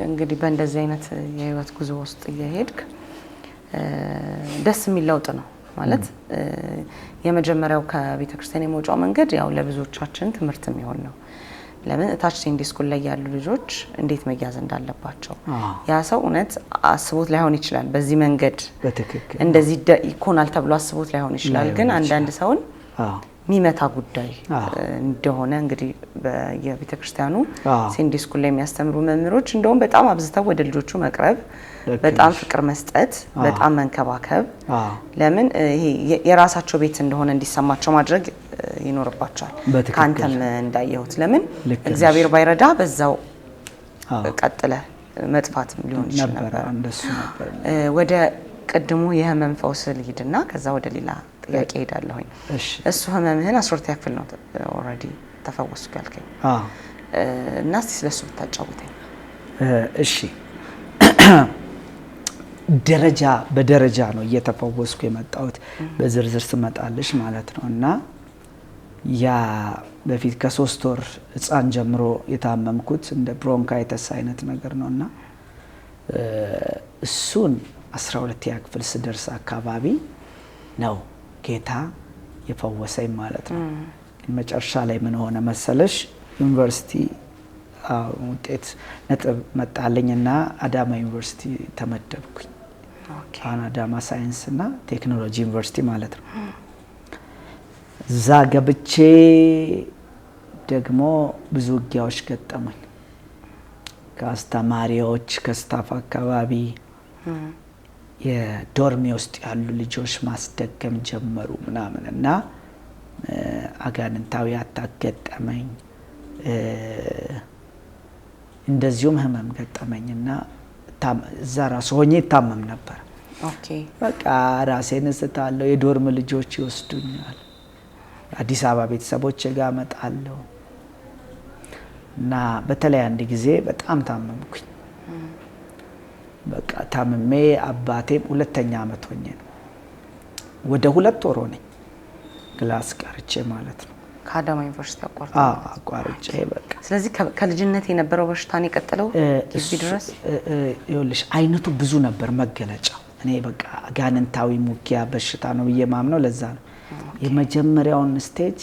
እንግዲህ በእንደዚህ አይነት የህይወት ጉዞ ውስጥ እየሄድክ ደስ የሚል ለውጥ ነው ማለት የመጀመሪያው ከቤተክርስቲያን የመውጫው መንገድ ያው ለብዙዎቻችን ትምህርት የሚሆን ነው። ለምን ታች ሲንዲ ስኩል ላይ ያሉ ልጆች እንዴት መያዝ እንዳለባቸው ያ ሰው እውነት አስቦት ላይሆን ይችላል። በዚህ መንገድ በትክክል እንደዚህ ይኮናል ተብሎ አስቦት ላይሆን ይችላል። ግን አንዳንድ ሰውን ሚመታ ጉዳይ እንደሆነ እንግዲህ በየቤተክርስቲያኑ ሲንዲ ስኩል ላይ የሚያስተምሩ መምህሮች እንደውም በጣም አብዝተው ወደ ልጆቹ መቅረብ፣ በጣም ፍቅር መስጠት፣ በጣም መንከባከብ ለምን ይሄ የራሳቸው ቤት እንደሆነ እንዲሰማቸው ማድረግ ይኖርባቸዋል። ካንተም እንዳየሁት ለምን እግዚአብሔር ባይረዳ በዛው ቀጥለ መጥፋትም ሊሆን ይችላል ነበር። ወደ ቀድሞ የህመም ፈውስ ልሂድና ከዛ ወደ ሌላ ጥያቄ ሄዳለሁኝ። እሱ ህመምህን 12 ክፍል ነው ኦሬዲ ተፈወስኩ ያልከኝ እና እስቲ ስለሱ ብታጫውተኝ። እሺ ደረጃ በደረጃ ነው እየተፈወስኩ የመጣሁት በዝርዝር ስመጣልሽ ማለት ነው። እና ያ በፊት ከ3 ወር ህፃን ጀምሮ የታመምኩት እንደ ብሮንካይተስ አይነት ነገር ነውና እሱን 12 ክፍል ስደርስ አካባቢ ነው ጌታ የፈወሰኝ ማለት ነው። መጨረሻ ላይ ምን ሆነ መሰለሽ ዩኒቨርሲቲ ውጤት ነጥብ መጣልኝና አዳማ ዩኒቨርሲቲ ተመደብኩኝ። አዳማ ሳይንስና ቴክኖሎጂ ዩኒቨርሲቲ ማለት ነው። እዛ ገብቼ ደግሞ ብዙ ውጊያዎች ገጠሙኝ ከአስተማሪዎች ከስታፍ አካባቢ የዶርሜ ውስጥ ያሉ ልጆች ማስደገም ጀመሩ ምናምን እና አጋንንታዊ አታገጠመኝ እንደዚሁም ህመም ገጠመኝና እዛ ራሱ ሆኜ ታመም ነበር። በቃ ራሴን ስታለው የዶርም ልጆች ይወስዱኛል። አዲስ አበባ ቤተሰቦቼ ጋር መጣለው እና በተለይ አንድ ጊዜ በጣም ታመምኩኝ። በቃ ታመሜ አባቴም 2ኛ አመት ሆኜ ነው ወደ 2 ወር ሆነኝ ክላስ ቀርቼ ማለት ነው። ከአዳማ ዩኒቨርሲቲ አቋርጬ በቃ ስለዚህ ከልጅነት የነበረው በሽታን የቀጠለው እዚህ ድረስ ይኸውልሽ አይነቱ ብዙ ነበር መገለጫው። እኔ በቃ አጋንንታዊ ሙጊያ በሽታ ነው ብዬ ማምነው ለዛ ነው። የመጀመሪያውን ስቴጅ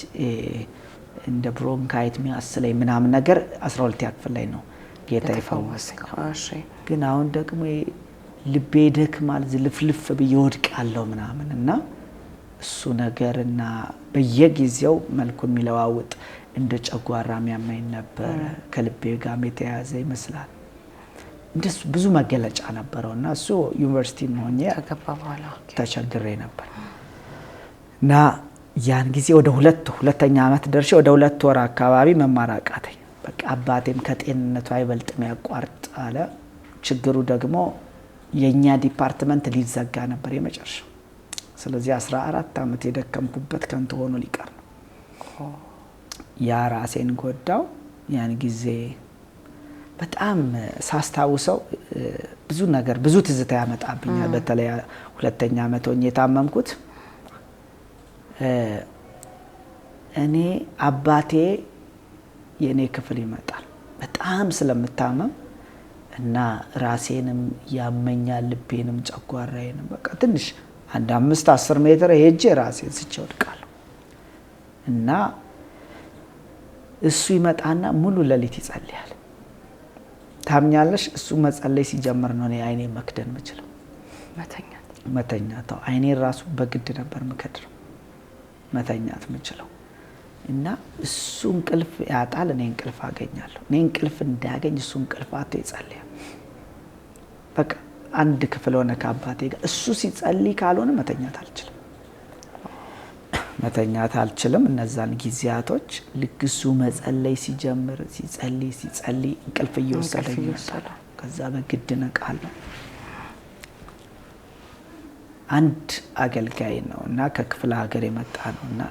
እንደ ብሮንካይት የሚያስለኝ ምናምን ነገር 12 ክፍል ላይ ነው ጌታ ይፈወሰኝ። ግን አሁን ደግሞ ልቤ ደክማል ዝልፍልፍ ብዬ ወድቃለሁ ምናምን እና እሱ ነገርና በየጊዜው መልኩን የሚለዋውጥ እንደ ጨጓራ የሚያመኝ ነበር። ከልቤ ጋር የተያያዘ ይመስላል። እንደሱ ብዙ መገለጫ ነበረውና እሱ ዩኒቨርሲቲ ሆኜ ከገባ በኋላ ተቸግሬ ነበር እና ያን ጊዜ ወደ 2ኛ አመት ደርሼ ወደ 2 ወር አካባቢ መማር አቃተኝ። በቃ አባቴም ከጤንነቱ አይበልጥም ያቋርጥ አለ። ችግሩ ደግሞ የኛ ዲፓርትመንት ሊዘጋ ነበር የመጨረሻው። ስለዚህ 14 አመት የደከምኩበት ከንቱ ሆኖ ሊቀር ነው። ያ ራሴን ጎዳው። ያን ጊዜ በጣም ሳስታውሰው ብዙ ነገር ብዙ ትዝታ ያመጣብኛል። በተለይ 2ኛ አመት ሆኜ የታመምኩት እኔ አባቴ የኔ ክፍል ይመጣል በጣም ስለምታመም እና ራሴንም ያመኛል ልቤንም ጨጓራዬንም በቃ ትንሽ አንድ 5-10 ሜትር ሄጄ ራሴን ስቼ ወድቃለሁ እና እሱ ይመጣና ሙሉ ሌሊት ይጸልያል። ታምኛለሽ? እሱ መጸለይ ሲጀምር ነው እኔ አይኔ መክደን የምችለው መተኛት አይኔ ራሱ በግድ ነበር ምከድረው መተኛት የምችለው እና እሱ እንቅልፍ ያጣል እኔ እንቅልፍ አገኛለሁ። እኔ እንቅልፍ እንዳያገኝ እሱ እንቅልፍ አጥቶ ይጸልያል። በቃ አንድ ክፍል ሆነ ከአባቴ ጋር እሱ ሲጸልይ ካልሆነ መተኛት አልችልም። እነዛን ጊዜያቶች ልክ እሱ መጸለይ ሲጀምር ሲጸልይ እንቅልፍ እየወሰደኝ ከዛ በግድ ነቃለሁ። አንድ አገልጋይ ነው እና ከክፍለ ሀገር የመጣ ነው እና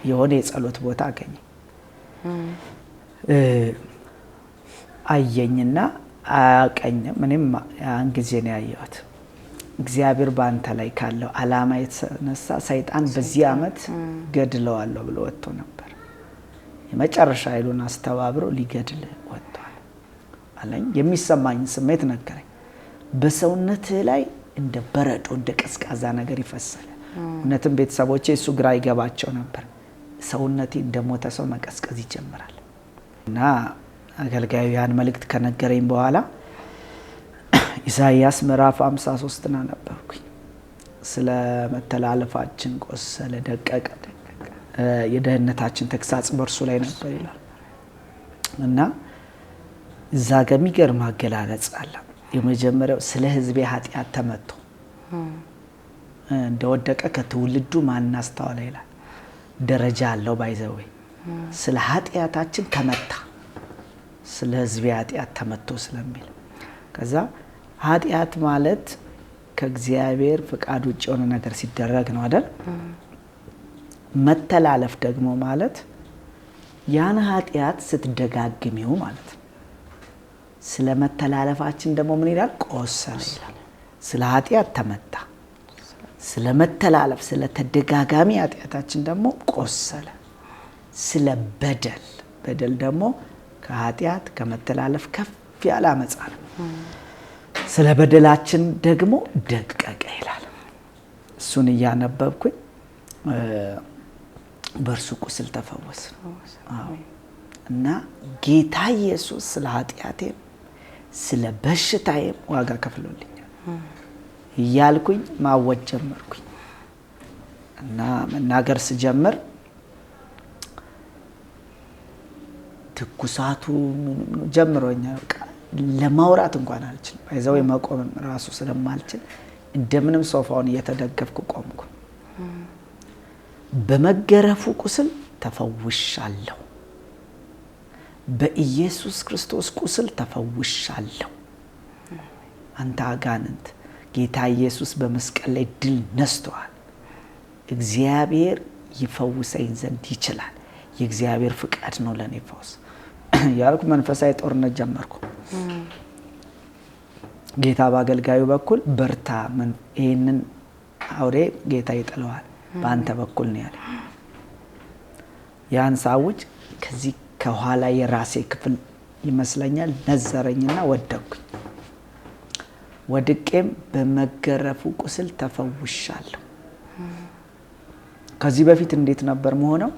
የሆነ የጸሎት ቦታ አገኘ። አየኝና አያቀኝም። እኔም ያን ጊዜ ነው ያየሁት። እግዚአብሔር ባንተ ላይ ካለው አላማ የተነሳ ሰይጣን በዚህ አመት ገድለዋለሁ ብሎ ወጥቶ ነበር። የመጨረሻ ኃይሉን አስተባብሮ ሊገድል ወጥቷል። አለኝ። የሚሰማኝ ስሜት ነገረኝ። በሰውነትህ ላይ እንደ በረዶ እንደ ቀዝቃዛ ነገር ይፈሳል። እውነትም ቤተሰቦቼ እሱ ግራ ይገባቸው ነበር። ሰውነቴ እንደሞተ ሰው መቀዝቀዝ ይጀምራል። እና አገልጋዩ ያን መልእክት ከነገረኝ በኋላ ኢሳይያስ ምዕራፍ 53 አነበብኩኝ። ስለ መተላለፋችን ቆሰለ፣ ደቀቀ፣ የደህንነታችን ተግሳጽ በእርሱ ላይ ነበር ይላል። እና እዛ ጋር የሚገርም አገላለጽ አለ። የመጀመሪያው ስለ ሕዝቤ ኃጢአት ተመቶ እንደወደቀ ከትውልዱ ማን አስተዋለ ይላል። ደረጃ አለው ባይዘው ስለ ኃጢአታችን ተመታ፣ ስለ ሕዝቤ ኃጢአት ተመቶ ስለሚል ከዛ ኃጢአት ማለት ከእግዚአብሔር ፍቃድ ውጭ የሆነ ነገር ሲደረግ ነው አይደል? መተላለፍ ደግሞ ማለት ያን ኃጢአት ስትደጋግሚው ማለት ነው። ስለ መተላለፋችን ደግሞ ምን ይላል? ቆሰለ ይላል። ስለ ኃጢአት ተመታ፣ ስለ መተላለፍ ስለ ተደጋጋሚ ኃጢአታችን ደግሞ ቆሰለ። ስለ በደል ደግሞ ከኃጢአት ከመተላለፍ ከፍ ያለ አመጻ ነው። ስለ በደላችን ደግሞ ደቀቀ ይላል። እሱን እያነበብኩኝ በእርሱ ቁስል ተፈወስን እና ጌታ ኢየሱስ ስለ ኃጢአቴም ስለ በሽታዬም ዋጋ ከፍሎልኛል እያልኩኝ ማወጅ ጀመርኩኝ። እና መናገር ስጀምር ትኩሳቱ ጀምሮኛል። ለማውራት እንኳን አልችልም። አይዘው መቆም ራሱ ስለማልችል እንደምንም ሶፋውን እየተደገፍኩ ቆምኩ። በመገረፉ ቁስል ተፈውሻለሁ፣ በኢየሱስ ክርስቶስ ቁስል ተፈውሻለሁ። አንተ አጋንንት ጌታ ኢየሱስ በመስቀል ላይ ድል ነስቷል። እግዚአብሔር ይፈውሰኝ ዘንድ ይችላል። የእግዚአብሔር ፍቃድ ነው ለኔ ፈውስ ያልኩ መንፈሳዊ ጦርነት ጀመርኩ። ጌታ በአገልጋዩ በኩል በርታ፣ ይሄንን አውሬ ጌታ ይጥለዋል፣ በአንተ በኩል ነው ያለ። ያን ሳውጅ ከዚህ ከኋላ የራሴ ክፍል ይመስለኛል ነዘረኝና ወደቅኩኝ። ወድቄም በመገረፉ ቁስል ተፈውሻለሁ። ከዚህ በፊት እንዴት ነበር መሆነው?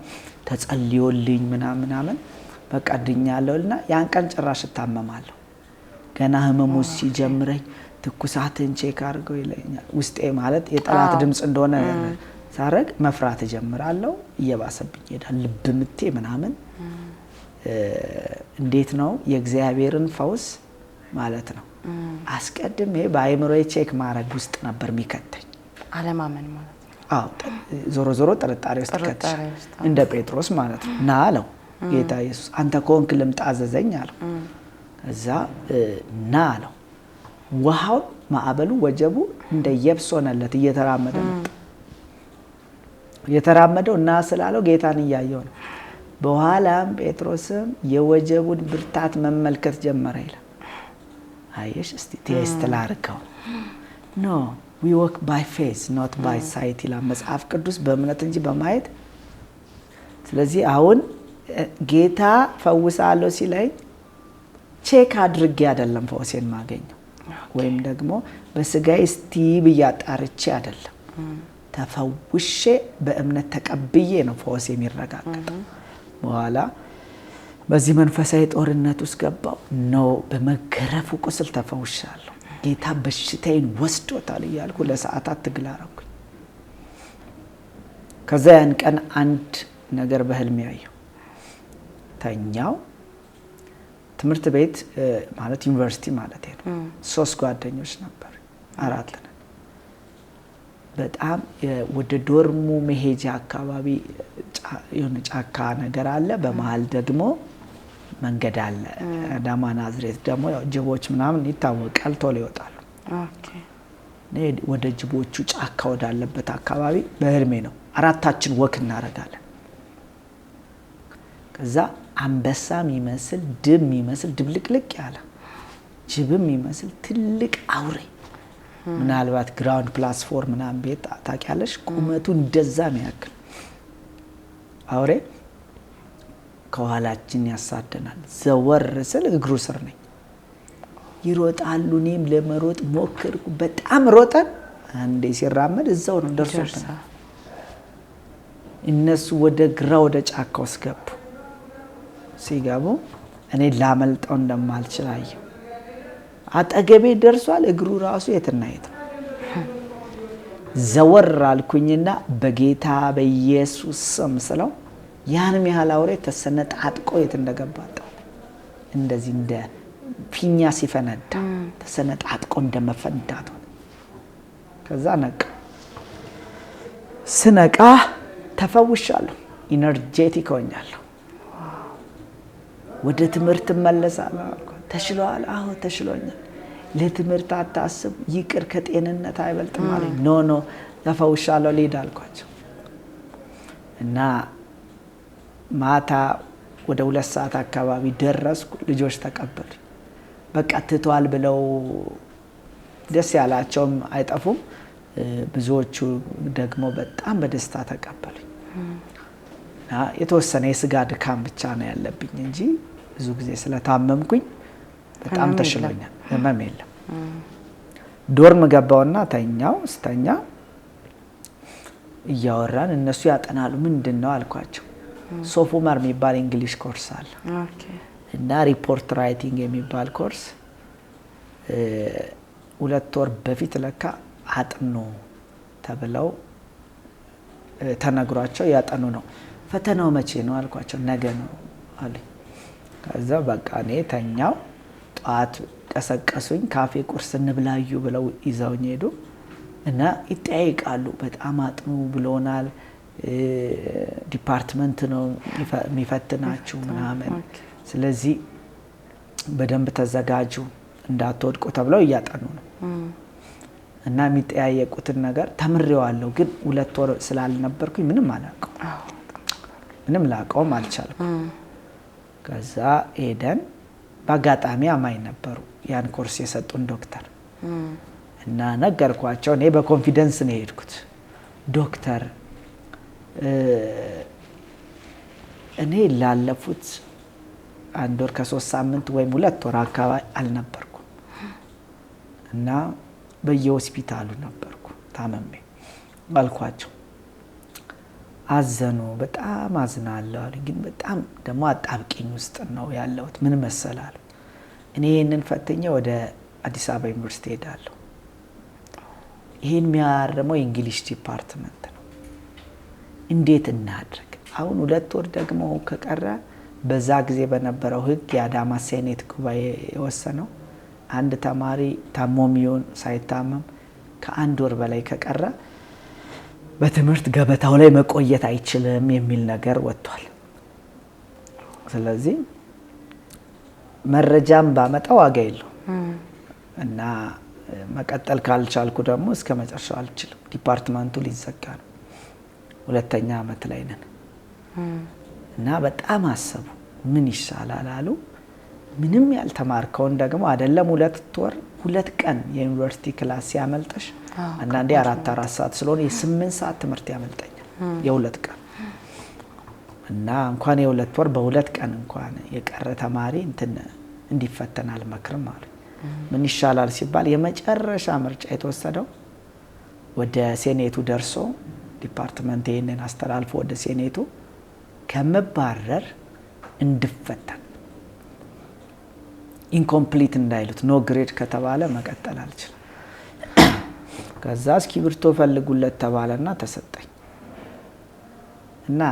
ተጸልዮልኝ ምናምን በቃ ድኛለሁና ያን ቀን ጭራሽ ታመማለሁ። ገና ህመሙ ሲጀምረኝ ትኩሳትን ቼክ አድርገው ይለኛል። ውስጤ ማለት የጠላት ድምጽ እንደሆነ ሳረግ መፍራት ጀምራለሁ። እየባሰብኝ ይሄዳል። ልብ ምቴ ምናምን እንዴት ነው የእግዚአብሔርን ፈውስ ማለት ነው አስቀድሜ በአይምሮዬ ቼክ ማድረግ ውስጥ ነበር የሚከተኝ። አለማመን ማለት ነው። አዎ ዞሮ ጥርጣሬ ውስጥ ከተሽ እንደ ጴጥሮስ ማለት ነው። ና አለው ጌታ ኢየሱስ፣ አንተ ኮንክ ልምጣ አዘዘኝ አለው። እዛ ና አለው። ውሃው ማዕበሉ ወጀቡ እንደ የብስ ሆነለት። እየተራመደ መጣ። የተራመደው እና ስላለው ጌታን እያየው ነው። በኋላም ጴጥሮስም የወጀቡን ብርታት መመልከት ጀመረ ይላል። አየሽ እስቲ ቴስት ላድርገው። ኖ we walk by faith not by sight ይላል መጽሐፍ ቅዱስ፣ በእምነት እንጂ በማየት። ስለዚህ አሁን ጌታ ፈውሳለሁ ሲለኝ ቼክ አድርጌ አይደለም ፈውሴን ማገኘው፣ ወይም ደግሞ በስጋዬ እስቲ ብያጣርቼ አይደለም። ተፈውሼ በእምነት ተቀብዬ ነው ፈውሴ የሚረጋገጠው። በኋላ በዚህ መንፈሳዊ ጦርነት ውስጥ ገባው። ነው በመገረፉ ቁስል ተፈውሻለሁ፣ ጌታ በሽታዬን ወስዶታል እያልኩ ለሰዓታት ትግል አደረኩኝ። ከዛ ያን ቀን አንድ ነገር በህልሜ ያየሁ። ተኛው። ትምህርት ቤት ማለት ዩኒቨርሲቲ ማለት ነው። 3 ጓደኞች ነበር፣ 4 ነን። በጣም ወደ ዶርሙ መሄጃ አካባቢ የሆነ ጫካ ነገር አለ። በመሃል ደግሞ መንገድ አለ። አዳማ ናዝሬት ደግሞ ያው ጅቦች ምናምን ይታወቃል፣ ቶሎ ይወጣሉ። ኦኬ። ወደ ጅቦቹ ጫካ ወዳለበት አካባቢ በህልሜ ነው። 4ታችን ወክ እናደርጋለን። ከዛ አንበሳ የሚመስል ድብ የሚመስል ድብልቅልቅ ያለ ጅብም የሚመስል ትልቅ አውሬ ምናልባት ግራውንድ +4 ምናምን ቤት ታውቂያለሽ፣ ቁመቱ እንደዛ ነው ያክል አውሬ ከኋላችን ያሳደናል። ዘወር ስል እግሩ ስር ነኝ። ይሮጣሉ። እኔም ለመሮጥ ሞከርኩ። በጣም ሮጠን አንዴ ሲራመድ እዛው ነው ደርሶታል። እነሱ ወደ ግራ ወደ ጫካ ውስጥ ገቡ። ሲገቡ እኔ ላመልጠው እንደማልችል አየሁ። አጠገቤ ደርሷል። እግሩ ራሱ የትና የት ነው። ዘወር አልኩኝና በጌታ በኢየሱስ ስም ስለው ያንም ያህል አውሬ ተሰነጣጥቆ የት እንደገባ እንደዚህ እንደ ፊኛ ሲፈነዳ ተሰነጣጥቆ እንደመፈንዳት ሆነ። ከዛ ነቃ። ስነቃ ተፈውሻለሁ። ኢነርጄቲክ ሆኛለሁ። ወደ ትምህርት እመለሳለሁ። ተሽሎሃል? አዎ ተሽሎኛል። ለትምህርት አታስብ፣ ይቅር ከጤንነት አይበልጥም አለኝ። ኖ ተፈውሻለሁ ልሂድ አልኳቸው እና ማታ ወደ 2 ሰዓት አካባቢ ደረስኩ። ልጆች ተቀበሉ። በቃ ትቷል ብለው ደስ ያላቸውም አይጠፉም። ብዙዎቹ ደግሞ በጣም በደስታ ተቀበሉኝ። የተወሰነ የስጋ ድካም ብቻ ነው ያለብኝ እንጂ ብዙ ጊዜ ስለታመምኩኝ በጣም ተሽሎኛል። ህመም የለም። ዶርም ገባውና ተኛው። ስተኛ እያወራን እነሱ ያጠናሉ። ምንድነው አልኳቸው። ሶፎመር የሚባል እንግሊሽ ኮርስ አለ እና ሪፖርት ራይቲንግ የሚባል ኮርስ 2 ወር በፊት ለካ አጥኑ ተብለው ተነግሯቸው ያጠኑ ነው። ፈተናው መቼ ነው አልኳቸው። ነገ ነው አለኝ። ከዛ በቃ እኔ ተኛው። ጧት ቀሰቀሱኝ። ካፌ ቁርስ እንብላዩ ብለው ይዘውኝ ሄዱ እና ይጠያይቃሉ። በጣም አጥኑ ብሎናል፣ ዲፓርትመንት ነው የሚፈትናችሁ ምናምን፣ ስለዚህ በደንብ ተዘጋጁ እንዳትወድቁ ተብለው እያጠኑ ነው እና የሚጠያየቁትን ነገር ተምሬዋለሁ። ግን 2 ወር ስላልነበርኩኝ ምንም አላውቀው፣ ምንም ላውቀውም አልቻልኩም። ከዛ ሄደን በአጋጣሚ አማኝ ነበሩ ያን ኮርስ የሰጡን ዶክተር እና ነገርኳቸው። እኔ በኮንፊደንስ ነው የሄድኩት። ዶክተር እኔ ላለፉት 1 ወር ከ3 ሳምንት ወይም 2 ወር አካባቢ አልነበርኩም እና በየሆስፒታሉ ነበርኩ ታመሜ አልኳቸው። አዘኑ። በጣም አዝናለሁ አሉኝ። ግን በጣም ደግሞ አጣብቂኝ ውስጥ ነው ያለሁት። ምን መሰላል፣ እኔ ይህንን ፈትኜ ወደ አዲስ አበባ ዩኒቨርሲቲ ሄዳለሁ። ይህን የሚያርመው የእንግሊሽ ዲፓርትመንት ነው። እንዴት እናድርግ? አሁን 2 ወር ደግሞ ከቀረ በዛ ጊዜ በነበረው ሕግ የአዳማ ሴኔት ጉባኤ የወሰነው አንድ ተማሪ ታሞሚውን ሳይታመም ከ1 ወር በላይ ከቀረ በትምህርት ገበታው ላይ መቆየት አይችልም የሚል ነገር ወጥቷል። ስለዚህ መረጃም ባመጣ ዋጋ የለው እና መቀጠል ካልቻልኩ ደግሞ እስከ መጨረሻው አልችልም። ዲፓርትመንቱ ሊዘጋ ነው። 2ኛ ዓመት ላይ ነን እና በጣም አሰቡ። ምን ይሻላል አሉ። ምንም ያልተማርከውን ደግሞ አይደለም 2 ወር 2 ቀን የዩኒቨርሲቲ ክላስ ያመልጠሽ። አንዳንዴ 4 ሰዓት ስለሆነ የ8 ሰዓት ትምህርት ያመልጠኛል የ2 ቀን እና እንኳን የ2 ወር በ2 ቀን እንኳን የቀረ ተማሪ እንዲፈተን አልመክርም አሉ። ምን ይሻላል ሲባል የመጨረሻ ምርጫ የተወሰደው ወደ ሴኔቱ ደርሶ ዲፓርትመንት ይሄንን አስተላልፎ ወደ ሴኔቱ ከመባረር እንድፈተን ኢንኮምፕሊት እንዳይሉት ኖ ግሬድ ከተባለ መቀጠል አልችልም። ከዛ እስክሪብቶ ፈልጉለት ተባለና ተሰጠኝ እና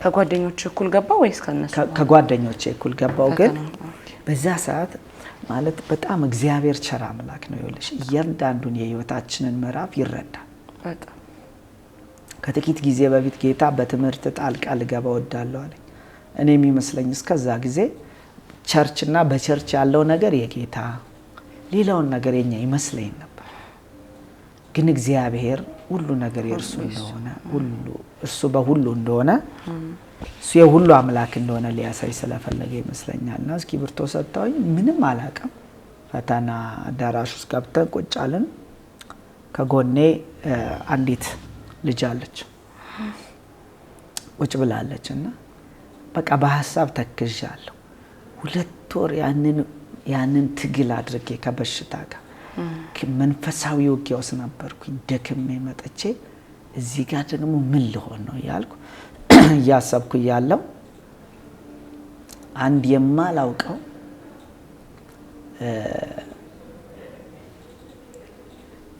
ከጓደኞች እኩል ገባ ወይስ ከነሱ? ከጓደኞች እኩል ገባው። ግን በዛ ሰዓት ማለት በጣም እግዚአብሔር ቸር አምላክ ነው። ይኸውልሽ እያንዳንዱን የህይወታችንን ምዕራፍ ይረዳል። በጣም ከጥቂት ጊዜ በፊት ጌታ በትምህርት ጣልቃ ልገባ ወዳለሁ አለኝ። እኔ የሚመስለኝ እስከዛ ጊዜ ቸርችና በቸርች ያለው ነገር የጌታ ሌላውን ነገር የኛ ይመስለኝ ነበር። ግን እግዚአብሔር ሁሉ ነገር የእርሱ እንደሆነ ሁሉ እርሱ በሁሉ እንደሆነ እሱ የሁሉ አምላክ እንደሆነ ሊያሳይ ስለፈለገ ይመስለኛልና እስክሪብቶ ሰጥተውኝ ምንም አላውቅም። ፈተና አዳራሽ ውስጥ ገብተን ቁጭ አልን። ከጎኔ አንዲት ልጅ አለች ቁጭ ብላለች እና በቃ በሐሳብ ተክዣለሁ። 2 ወር ያንን ያንን ትግል አድርጌ ከበሽታ ጋር መንፈሳዊ ውጊያ ውስጥ ነበርኩኝ። ደክሜ መጥቼ እዚህ ጋር ደግሞ ምን ልሆን ነው ያልኩ እያሰብኩ ያለው አንድ የማላውቀው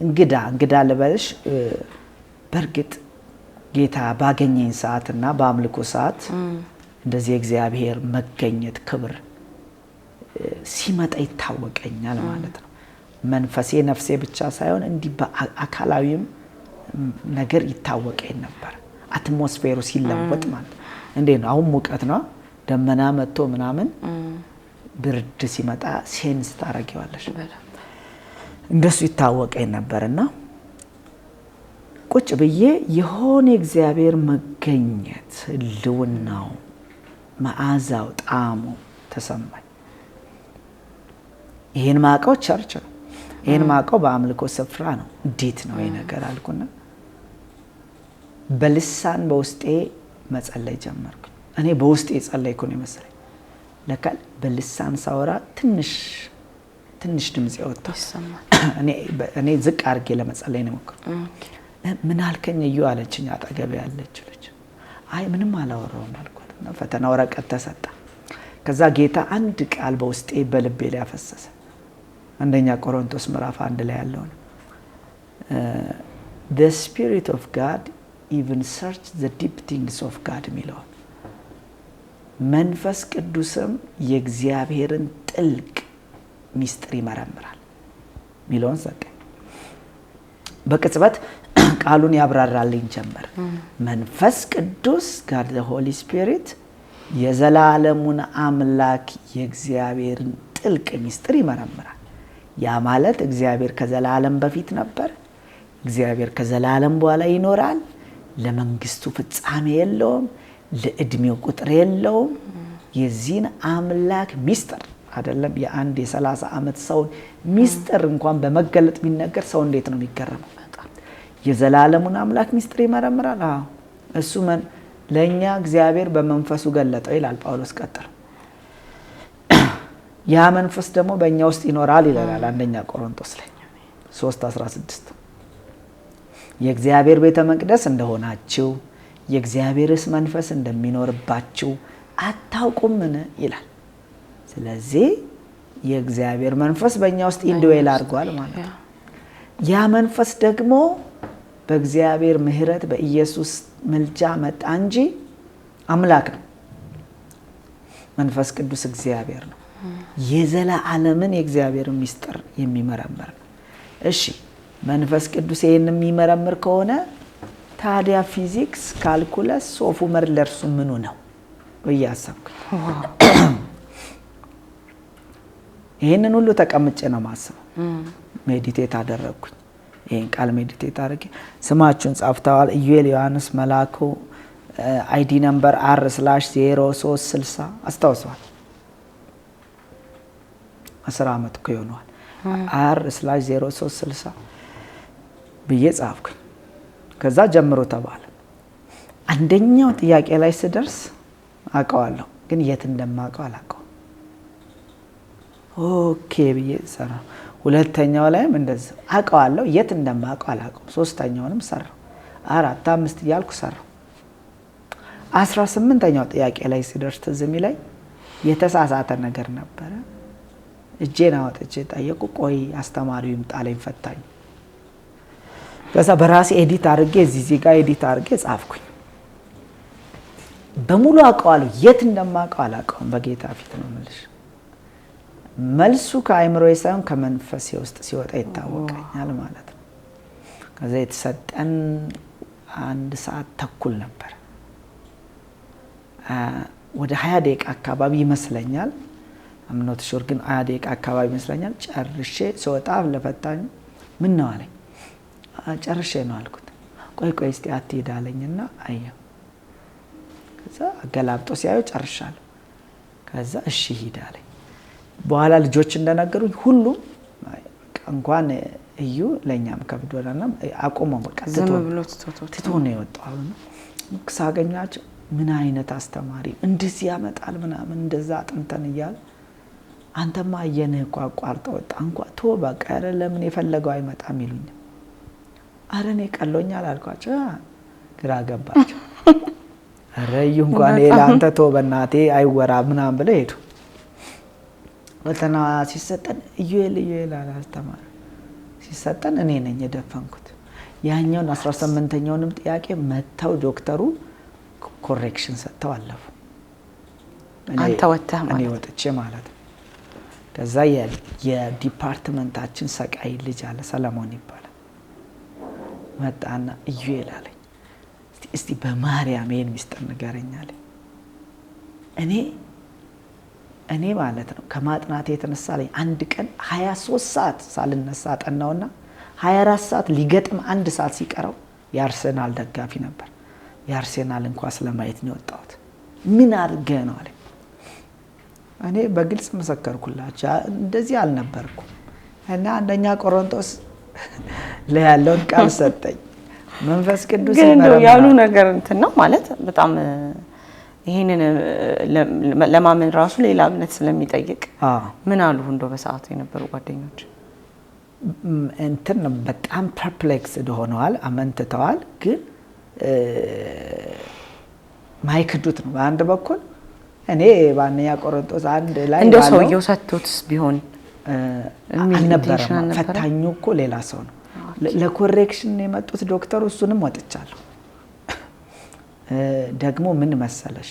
እንግዳ ልበልሽ በርግጥ ጌታ ባገኘኝ ሰዓትና በአምልኮ ሰዓት እንደዚህ እግዚአብሔር መገኘት ክብር ሲመጣ ይታወቀኛል ማለት ነው። መንፈሴ ነፍሴ ብቻ ሳይሆን እንዲህ በአካላዊም ነገር ይታወቀኝ ነበር። አትሞስፌሩ ሲለወጥ ማለት እንዴ ነው። አሁን ሙቀት ነው፣ ደመና መጥቶ ምናምን ብርድ ሲመጣ ሴንስ ታረጊዋለሽ። እንደሱ ይታወቀኝ ነበርና ቁጭ ብዬ የሆነ እግዚአብሔር መገኘት ህልውናው፣ መዓዛው፣ ጣዕሙ ተሰማኝ። ይሄን ማቀው ቸርች ነው። ይሄን ማቀው በአምልኮ ስፍራ ነው። እንዴት ነው ይሄ ነገር አልኩና በልሳን በውስጤ መጸለይ ጀመርኩ። እኔ በውስጤ ጸለይኩ ነው መሰለኝ። ለካ በልሳን ሳወራ ትንሽ ድምጽ ያወጣው እኔ ዝቅ አድርጌ ለመጸለይ ነው ሞክሩ። ምን አልከኝ እዩ አለችኝ አጠገቤ ያለች ልጅ። አይ ምንም አላወራውም አልኳት እና ፈተና ወረቀት ተሰጣ። ከዛ ጌታ አንድ ቃል በውስጤ በልቤ ላይ ያፈሰሰ። አንደኛ ቆሮንቶስ ምዕራፍ 1 ላይ ያለው the spirit of God even search the deep things of God ሚለው መንፈስ ቅዱስም የእግዚአብሔርን ጥልቅ ሚስጥር ይመረምራል ሚለውን ሰጠ። በቅጽበት ቃሉን ያብራራልኝ ጀመር። መንፈስ ቅዱስ God the Holy Spirit የዘላለሙን አምላክ የእግዚአብሔርን ጥልቅ ሚስጥር ይመረምራል። ያ ማለት እግዚአብሔር ከዘላለም በፊት ነበር፣ እግዚአብሔር ከዘላለም በኋላ ይኖራል፣ ለመንግስቱ ፍጻሜ የለውም፣ ለእድሜው ቁጥር የለውም። የዚህን አምላክ ሚስጥር አይደለም የአንድ የ30 ዓመት ሰው ሚስጥር እንኳን በመገለጥ ቢነገር ሰው እንዴት ነው የሚገረመው? የዘላለሙን አምላክ ሚስጥር ይመረምራል። አዎ እሱ ለኛ እግዚአብሔር በመንፈሱ ገለጠው ይላል ጳውሎስ ቀጥሎ። ያ መንፈስ ደግሞ በእኛ ውስጥ ይኖራል ይላል አንደኛ ቆሮንቶስ ላይ 3:16 የእግዚአብሔር ቤተ መቅደስ እንደሆናችሁ የእግዚአብሔርስ መንፈስ እንደሚኖርባችሁ አታውቁምን ይላል። ስለዚህ የእግዚአብሔር መንፈስ በእኛ ውስጥ ኢንድዌል አድርጓል ማለት ነው። ያ መንፈስ ደግሞ በእግዚአብሔር ምሕረት በኢየሱስ ምልጃ መጣ እንጂ አምላክ ነው። መንፈስ ቅዱስ እግዚአብሔር ነው። የዘላለምን የእግዚአብሔር ሚስጥር የሚመረምር ነው። እሺ መንፈስ ቅዱስ ይሄን የሚመረምር ከሆነ ታዲያ ፊዚክስ፣ ካልኩለስ፣ ሶፉመር ለርሱ ምኑ ነው እያሰብኩ ይሄንን ሁሉ ተቀምጬ ነው ማስበው። ሜዲቴት አደረግኩኝ። ይሄን ቃል ሜዲቴት አድርጌ ስማችሁን ጻፍታዋል። ኢዩኤል ዮሐንስ መላኩ አይዲ ነምበር R/0360 አስተዋውሷል። 10 ዓመት እኮ ይሆናል። R/0360 ብዬ ጻፍኩኝ። ከዛ ጀምሮ ተባለ። አንደኛው ጥያቄ ላይ ስደርስ አውቀዋለሁ ግን የት እንደማውቀው አላውቀውም። ኦኬ ብዬ ሰራ። ሁለተኛው ላይም እንደዚህ አውቀዋለሁ የት እንደማውቀው አላውቀውም። ሶስተኛውንም ሰራው። 4 5 እያልኩ ሰራው። 18ኛው ጥያቄ ላይ ሲደርስ ትዝ የሚለኝ የተሳሳተ ነገር ነበረ። እጄን አወጥቼ ጠየቁ። ቆይ አስተማሪው ይምጣልኝ ፈታኝ። ከዛ በራሴ ኤዲት አድርጌ እዚህ ጋር ኤዲት አድርጌ ጻፍኩኝ። በሙሉ አውቀዋለሁ የት እንደማውቀው አላውቀውም። በጌታ ፊት ነው የምልሽ። መልሱ ከአይምሮዬ ሳይሆን ከመንፈሴ ውስጥ ሲወጣ ይታወቀኛል ማለት ነው። ከዛ የተሰጠን 1 ሰዓት ተኩል ነበር። ወደ 20 ደቂቃ አካባቢ ይመስለኛል። አምኖት ሹር ግን 20 ደቂቃ አካባቢ ይመስለኛል። ጨርሼ ስወጣ ለፈታኝ ምን ነው አለኝ። ጨርሼ ነው አልኩት። ቆይ እስቲ አትሄድ አለኝና አየው። ከዛ አገላብጦ ሲያዩ ጨርሻለሁ። ከዛ እሺ ሂድ አለኝ። በኋላ ልጆች እንደነገሩኝ ሁሉ እንኳን እዩ ለኛም ከብዶና አቆመው በቃ ትቶ ነው የወጣው። ሳገኛቸው ምን አይነት አስተማሪ እንደዚህ ያመጣል ምናምን እንደዛ አጥንተን እያለ አንተማ አየንህ እኮ አቋርጠው ወጣ እንኳን ቶ በቃ ኧረ ለምን የፈለገው አይመጣም ይሉኝ። ኧረ እኔ ቀሎኛል አልኳቸው። ግራ ገባቸው። ኧረ እዩ እንኳን ለአንተ ቶ በእናቴ አይወራ ምናምን ብለው ሄዱ። ፈተና ሲሰጠን ኢዩኤል አላስተማረ ሲሰጠን እኔ ነኝ የደፈንኩት። ያኛውን 18ኛውንም ጥያቄ መተው ዶክተሩ ኮሬክሽን ሰጥተው አለፉ። አንተ ወጥተህ ማለት እኔ ወጥቼ ማለት ነው። ከዛ የዲፓርትመንታችን ሰቃይ ልጅ አለ ሰለሞን ይባላል። መጣና ኢዩኤል አለኝ እስቲ በማርያም ይሄን ሚስጥር ንገረኝ አለኝ። እኔ ማለት ነው ከማጥናቴ የተነሳ ላይ አንድ ቀን 23 ሰዓት ሳልነሳ ጠናውና 24 ሰዓት ሊገጥም 1 ሰዓት ሲቀረው የአርሰናል ደጋፊ ነበር። የአርሰናል እንኳን ስለማየት ነው የወጣሁት። ምን አድርገህ ነው አለኝ። እኔ በግልጽ መሰከርኩላችሁ እንደዚህ አልነበርኩም። እና አንደኛ ቆሮንቶስ ላይ ያለውን ቃል ሰጠኝ። መንፈስ ቅዱስ ግን ያሉ ነገር እንትን ነው ማለት በጣም ይሄንን ለማመን ራሱ ሌላ እምነት ስለሚጠይቅ ምን አሉ እንደው በሰዓቱ የነበሩ ጓደኞች? እንትን በጣም ፐርፕሌክስድ ሆነዋል፣ አመንትተዋል። ግን ማይክዱት ነው በአንድ በኩል እኔ በአንደኛ ቆሮንቶስ 1 ላይ እንደው ሰውየው ሰጥቶትስ ቢሆን አልነበረም። ፈታኙ እኮ ሌላ ሰው ነው። ለኮሬክሽን የመጡት ዶክተሩ እሱንም ወጥቻለሁ። ደግሞ ምን መሰለሽ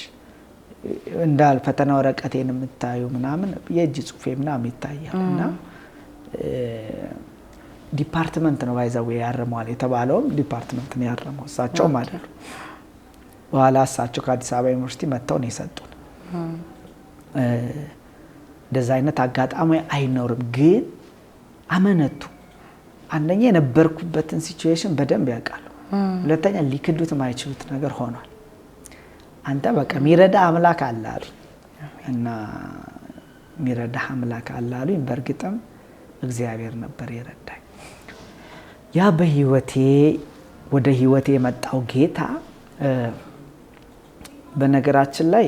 እንዳል ፈተና ወረቀቴን የምታዩ ምናምን የእጅ ጽሁፌ ምናምን ይታያል። እና ዲፓርትመንት ነው ባይዘው ያረመዋል የተባለው ዲፓርትመንት ነው ያረመው እሳቸው ማለት ነው። በኋላ እሳቸው ከአዲስ አበባ ዩኒቨርሲቲ መጥተው ነው የሰጡን። እንደዛ አይነት አጋጣሚ አይኖርም። ግን አመነቱ። አንደኛ የነበርኩበትን ሲቹዌሽን በደንብ ያውቃሉ። ሁለተኛ ሊክዱት የማይችሉት ነገር ሆኗል። አንተ በቃ ሚረዳ አምላክ አለ አሉ እና ሚረዳ አምላክ አለ አሉ። በእርግጥም እግዚአብሔር ነበር የረዳኝ። ያ በህይወቴ ወደ ህይወቴ የመጣው ጌታ በነገራችን ላይ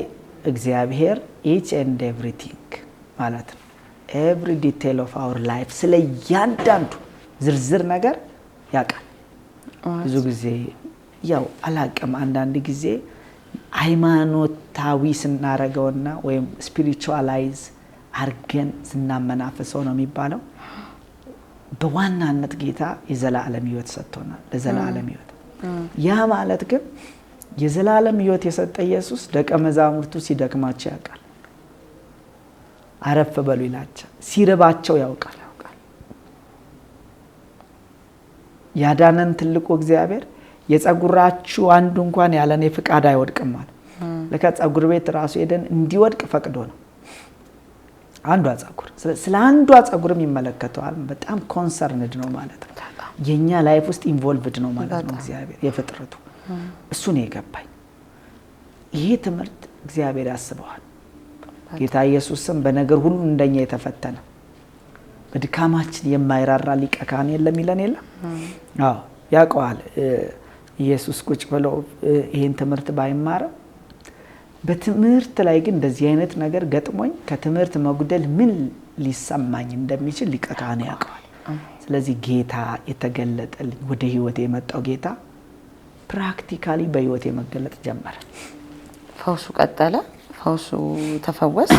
እግዚአብሔር each and everything ማለት ነው every detail of our life ስለ ያንዳንዱ ዝርዝር ነገር ያውቃል። ብዙ ጊዜ ያው አላቅም አንዳንድ ጊዜ ሃይማኖታዊ ስናረገውና ወይም ስፒሪቹዋላይዝ አርገን ስናመናፈሰው ነው የሚባለው። በዋናነት ጌታ የዘላለም ህይወት ሰጥቶናል። ለዘላለም ህይወት ያ ማለት ግን የዘላለም ህይወት የሰጠ ኢየሱስ ደቀ መዛሙርቱ ሲደክማቸው ያውቃል። አረፍ በሉ ይላቸው። ሲርባቸው ያውቃል። ያዳነን ትልቁ እግዚአብሔር የጸጉራችሁ አንዱ እንኳን ያለኔ ፍቃድ አይወድቅም ማለት ለካ ጸጉር ቤት ራሱ ሄደን እንዲወድቅ ፈቅዶ ነው። አንዷ ጸጉር ስለ አንዷ ጸጉርም ይመለከተዋል። በጣም ኮንሰርንድ ነው ማለት ነው። የኛ ላይፍ ውስጥ ኢንቮልቭድ ነው ማለት ነው እግዚአብሔር የፍጥረቱ። እሱ ነው የገባኝ። ይሄ ትምህርት እግዚአብሔር ያስበዋል። ጌታ ኢየሱስም በነገር ሁሉ እንደኛ የተፈተነ በድካማችን የማይራራ ሊቀ ካህን የለም ይለን የለም? አዎ ያውቀዋል። ኢየሱስ ቁጭ ብሎ ይሄን ትምህርት ባይማር በትምህርት ላይ ግን እንደዚህ አይነት ነገር ገጥሞኝ ከትምህርት መጉደል ምን ሊሰማኝ እንደሚችል ሊቀ ካህን ያውቀዋል። ስለዚህ ጌታ የተገለጠልኝ ወደ ህይወቴ የመጣው ጌታ ፕራክቲካሊ በህይወቴ መገለጥ ጀመረ። ፈውሱ ቀጠለ። ፈውሱ ተፈወስ።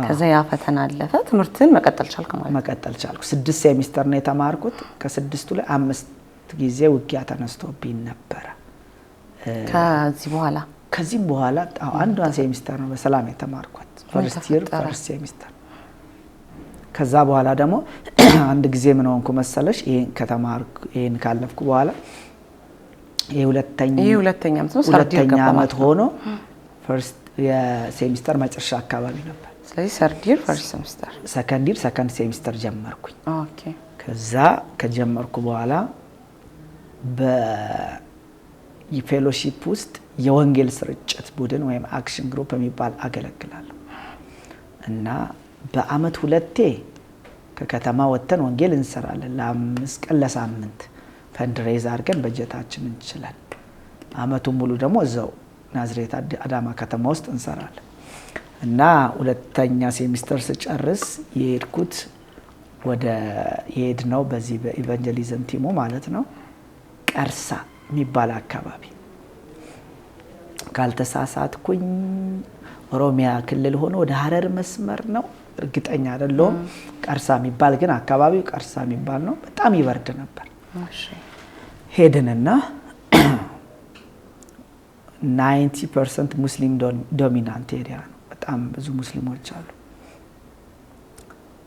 ከዛ ያ ፈተና አለፈ። ትምህርትን መቀጠል ቻልኩ ማለት መቀጠል ቻልኩ። 6 ሴሚስተር ነው የተማርኩት። ከ6ቱ ላይ 5 ጊዜ ውጊያ ተነስቶብኝ ነበር። ከዚህም በኋላ አንዷን ሴሚስተር ነው በሰላም የተማርኩት። ፈርስት ይር ፈርስት ሴሚስተር። ከዛ በኋላ ደግሞ አንድ ጊዜ ምን ሆንኩ መሰለሽ? ይሄን ካለፍኩ በኋላ ሁለተኛ ዓመት ሆኖ ፈርስት የሴሚስተር መጨረሻ አካባቢ ነበር። ስለዚህ ሰርድ ይር ፈርስት ሴሚስተር ሰከንድ ሴሚስተር ጀመርኩኝ። ኦኬ። ከዛ ከጀመርኩ በኋላ በፌሎሺፕ ውስጥ የወንጌል ስርጭት ቡድን ወይም አክሽን ግሩፕ የሚባል አገለግላለሁ እና በአመት 2 ከከተማ ወጥተን ወንጌል እንሰራለን። ለ5 ቀን ለሳምንት ፈንድሬዝ አድርገን በጀታችን እንችላለን። አመቱን ሙሉ ደግሞ እዛው ናዝሬት አዳማ ከተማ ውስጥ እንሰራለን እና ሁለተኛ ሴሚስተር ስጨርስ የሄድኩት የሄድ ነው በዚህ በኢቫንጀሊዝም ቲሙ ማለት ነው ቀርሳ የሚባል አካባቢ ካልተሳሳትኩኝ ኦሮሚያ ክልል ሆኖ ወደ ሀረር መስመር ነው እርግጠኛ አይደለሁም። ቀርሳ የሚባል ግን አካባቢው ቀርሳ የሚባል ነው። በጣም ይበርድ ነበር። ሄድንና 90% ሙስሊም ዶሚናንት ኤሪያ ነው። በጣም ብዙ ሙስሊሞች አሉ።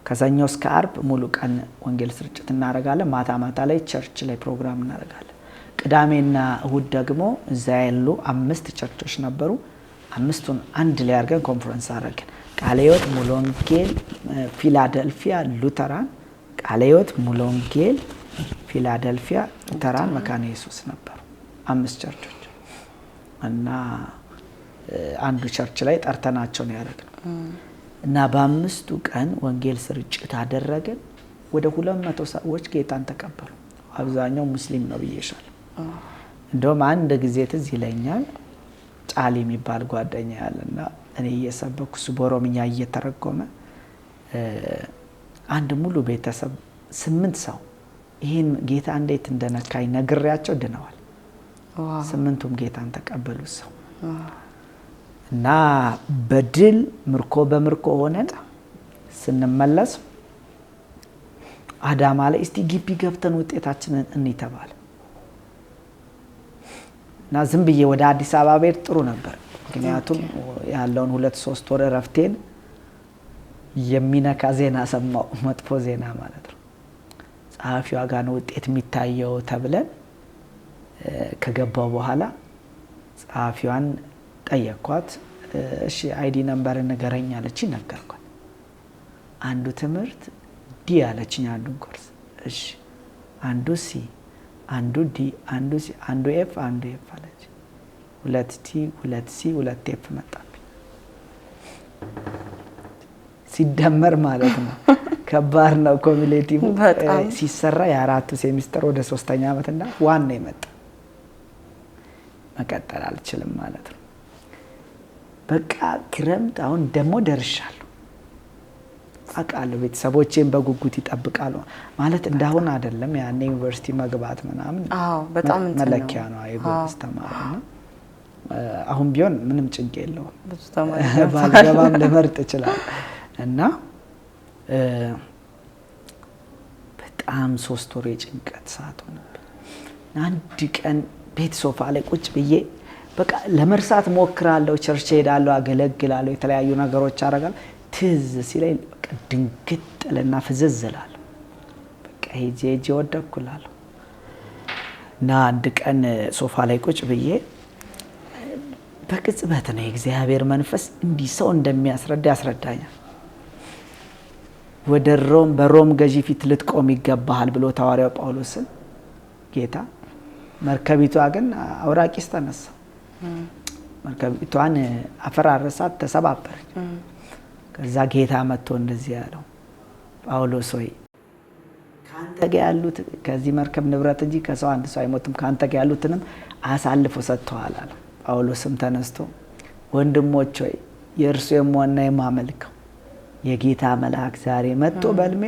ከሰኞ እስከ አርብ ሙሉ ቀን ወንጌል ስርጭት እናደርጋለን። ማታ ማታ ላይ ቸርች ላይ ፕሮግራም እናደርጋለን። ቅዳሜና እሁድ ደግሞ እዛ ያሉ 5 ቸርቾች ነበሩ። 5ቱን አንድ ላይ አድርገን ኮንፈረንስ አደረግን። ቃለ ሕይወት፣ ሙሉ ወንጌል፣ ፊላደልፊያ ሉተራን፣ ቃለ ሕይወት፣ ሙሉ ወንጌል፣ ፊላደልፊያ ሉተራን፣ መካነ ኢየሱስ ነበሩ 5 ቸርቾች እና አንዱ ቸርች ላይ ጠርተናቸው ነው ያደረግነው። እና በ5ቱ ቀን ወንጌል ስርጭት አደረግን። ወደ 200 ሰዎች ጌታን ተቀበሉ። አብዛኛው ሙስሊም ነው ብዬሻለሁ። እንደውም አንድ ጊዜ ትዝ ይለኛል ጫሊ የሚባል ጓደኛ ያለና እኔ እየሰበኩ እሱ በኦሮምኛ እየተረጎመ አንድ ሙሉ ቤተሰብ 8 ሰው ይሄን ጌታ እንዴት እንደነካኝ ነግሬያቸው ድነዋል። 8ቱም ጌታን ተቀበሉ ሰው እና በድል ምርኮ በምርኮ ሆነን ስንመለስ አዳማ ላይ እስቲ ግቢ ገብተን ውጤታችንን እንይተባል እና ዝም ብዬ ወደ አዲስ አበባ ቤት ጥሩ ነበር። ምክንያቱም ያለውን 2-3 ወር ረፍቴን የሚነካ ዜና ሰማው፣ መጥፎ ዜና ማለት ነው። ጸሐፊዋ ጋር ነው ውጤት የሚታየው ተብለን ከገባው በኋላ ጸሐፊዋን ጠየቅኳት። እሺ አይዲ ነምበር ንገረኝ አለችኝ። ነገርኳት። አንዱ ትምህርት ዲ አለችኝ፣ አንዱን ኮርስ። እሺ አንዱ ሲ፣ አንዱ ዲ፣ አንዱ ሲ፣ አንዱ ኤፍ፣ አንዱ ኤፍ አለች። 2 ቲ፣ 2 ሲ፣ 2 ኤፍ መጣብኝ። ሲደመር ማለት ነው ከባድ ነው። ኮሚሌቲቭ ሲሰራ የ4ቱ ሴሚስተር ወደ 3ኛ ዓመት እና ዋና ይመጣ መቀጠል አልችልም ማለት ነው። በቃ ክረምት አሁን ደግሞ ደርሻለሁ አውቃለሁ። ቤተሰቦቼን በጉጉት ይጠብቃሉ ማለት እንዳሁን አይደለም። ያኔ ዩኒቨርሲቲ መግባት ምናምን በጣም መለኪያ ነው የጎበዝ ተማሪና አሁን ቢሆን ምንም ጭንቅ የለውም። ባልገባም ልመርጥ ይችላል እና በጣም 3 ወር የጭንቀት ሰዓት ሆነብኝ። አንድ ቀን ቤት ሶፋ ላይ ቁጭ ብዬ በቃ ለመርሳት ሞክራለሁ። ቸርች ሄዳለሁ፣ አገለግላለሁ፣ የተለያዩ ነገሮች አደርጋለሁ። ትዝ ሲለኝ በቃ ድንግጥልና ፍዝዝላለሁ። በቃ ሄጄ ወደኩላለሁ እና አንድ ቀን ሶፋ ላይ ቁጭ ብዬ በቅጽበት ነው የእግዚአብሔር መንፈስ እንዲህ ሰው እንደሚያስረዳ ያስረዳኛል። ወደ በሮም ገዢ ፊት ልትቆም ይገባሃል ብሎ ሐዋርያው ጳውሎስን ጌታ መርከቢቷ ግን አውራቂስ ተነሳ። መርከቢቷን አፈራረሳት፣ ተሰባበረች። ከዛ ጌታ መጥቶ እንደዚህ ያለው ጳውሎስ ሆይ ካንተ ጋር ያሉት ከዚህ መርከብ ንብረት እንጂ ከሰው አንድ ሰው አይሞትም፣ ካንተ ጋር ያሉትንም አሳልፎ ሰጥቷል አለ። ጳውሎስም ተነስቶ ወንድሞች ሆይ የእርሱ የምሆንና የማመልከው የጌታ መልአክ ዛሬ መጥቶ በልሜ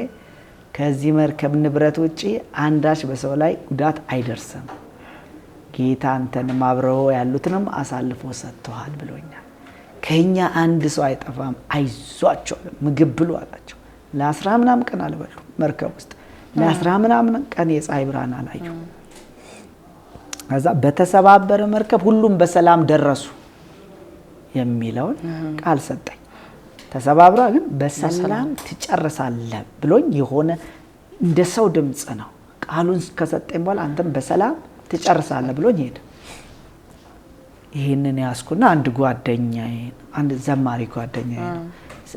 ከዚህ መርከብ ንብረት ውጪ አንዳች በሰው ላይ ጉዳት አይደርስም፣ ጌታ አንተንም አብረው ያሉትንም አሳልፎ ሰጥቷል ብሎኛል። ከኛ አንድ ሰው አይጠፋም፣ አይዟቸው። ምግብ ብሉ አላቸው። ለ10 ምናምን ቀን አልበሉ መርከብ ውስጥ ለ10 ምናምን ቀን የፀሐይ ብርሃን አላዩ። ከዛ በተሰባበረ መርከብ ሁሉም በሰላም ደረሱ የሚለውን ቃል ሰጠኝ። ተሰባብራ ግን በሰላም ትጨርሳለህ ብሎኝ የሆነ እንደ ሰው ድምጽ ነው። ቃሉን ከሰጠኝ በኋላ አንተም በሰላም ትጨርሳለህ ብሎኝ ሄደ። ይሄንን ያስኩና አንድ ጓደኛዬ፣ አንድ ዘማሪ ጓደኛዬ ነው።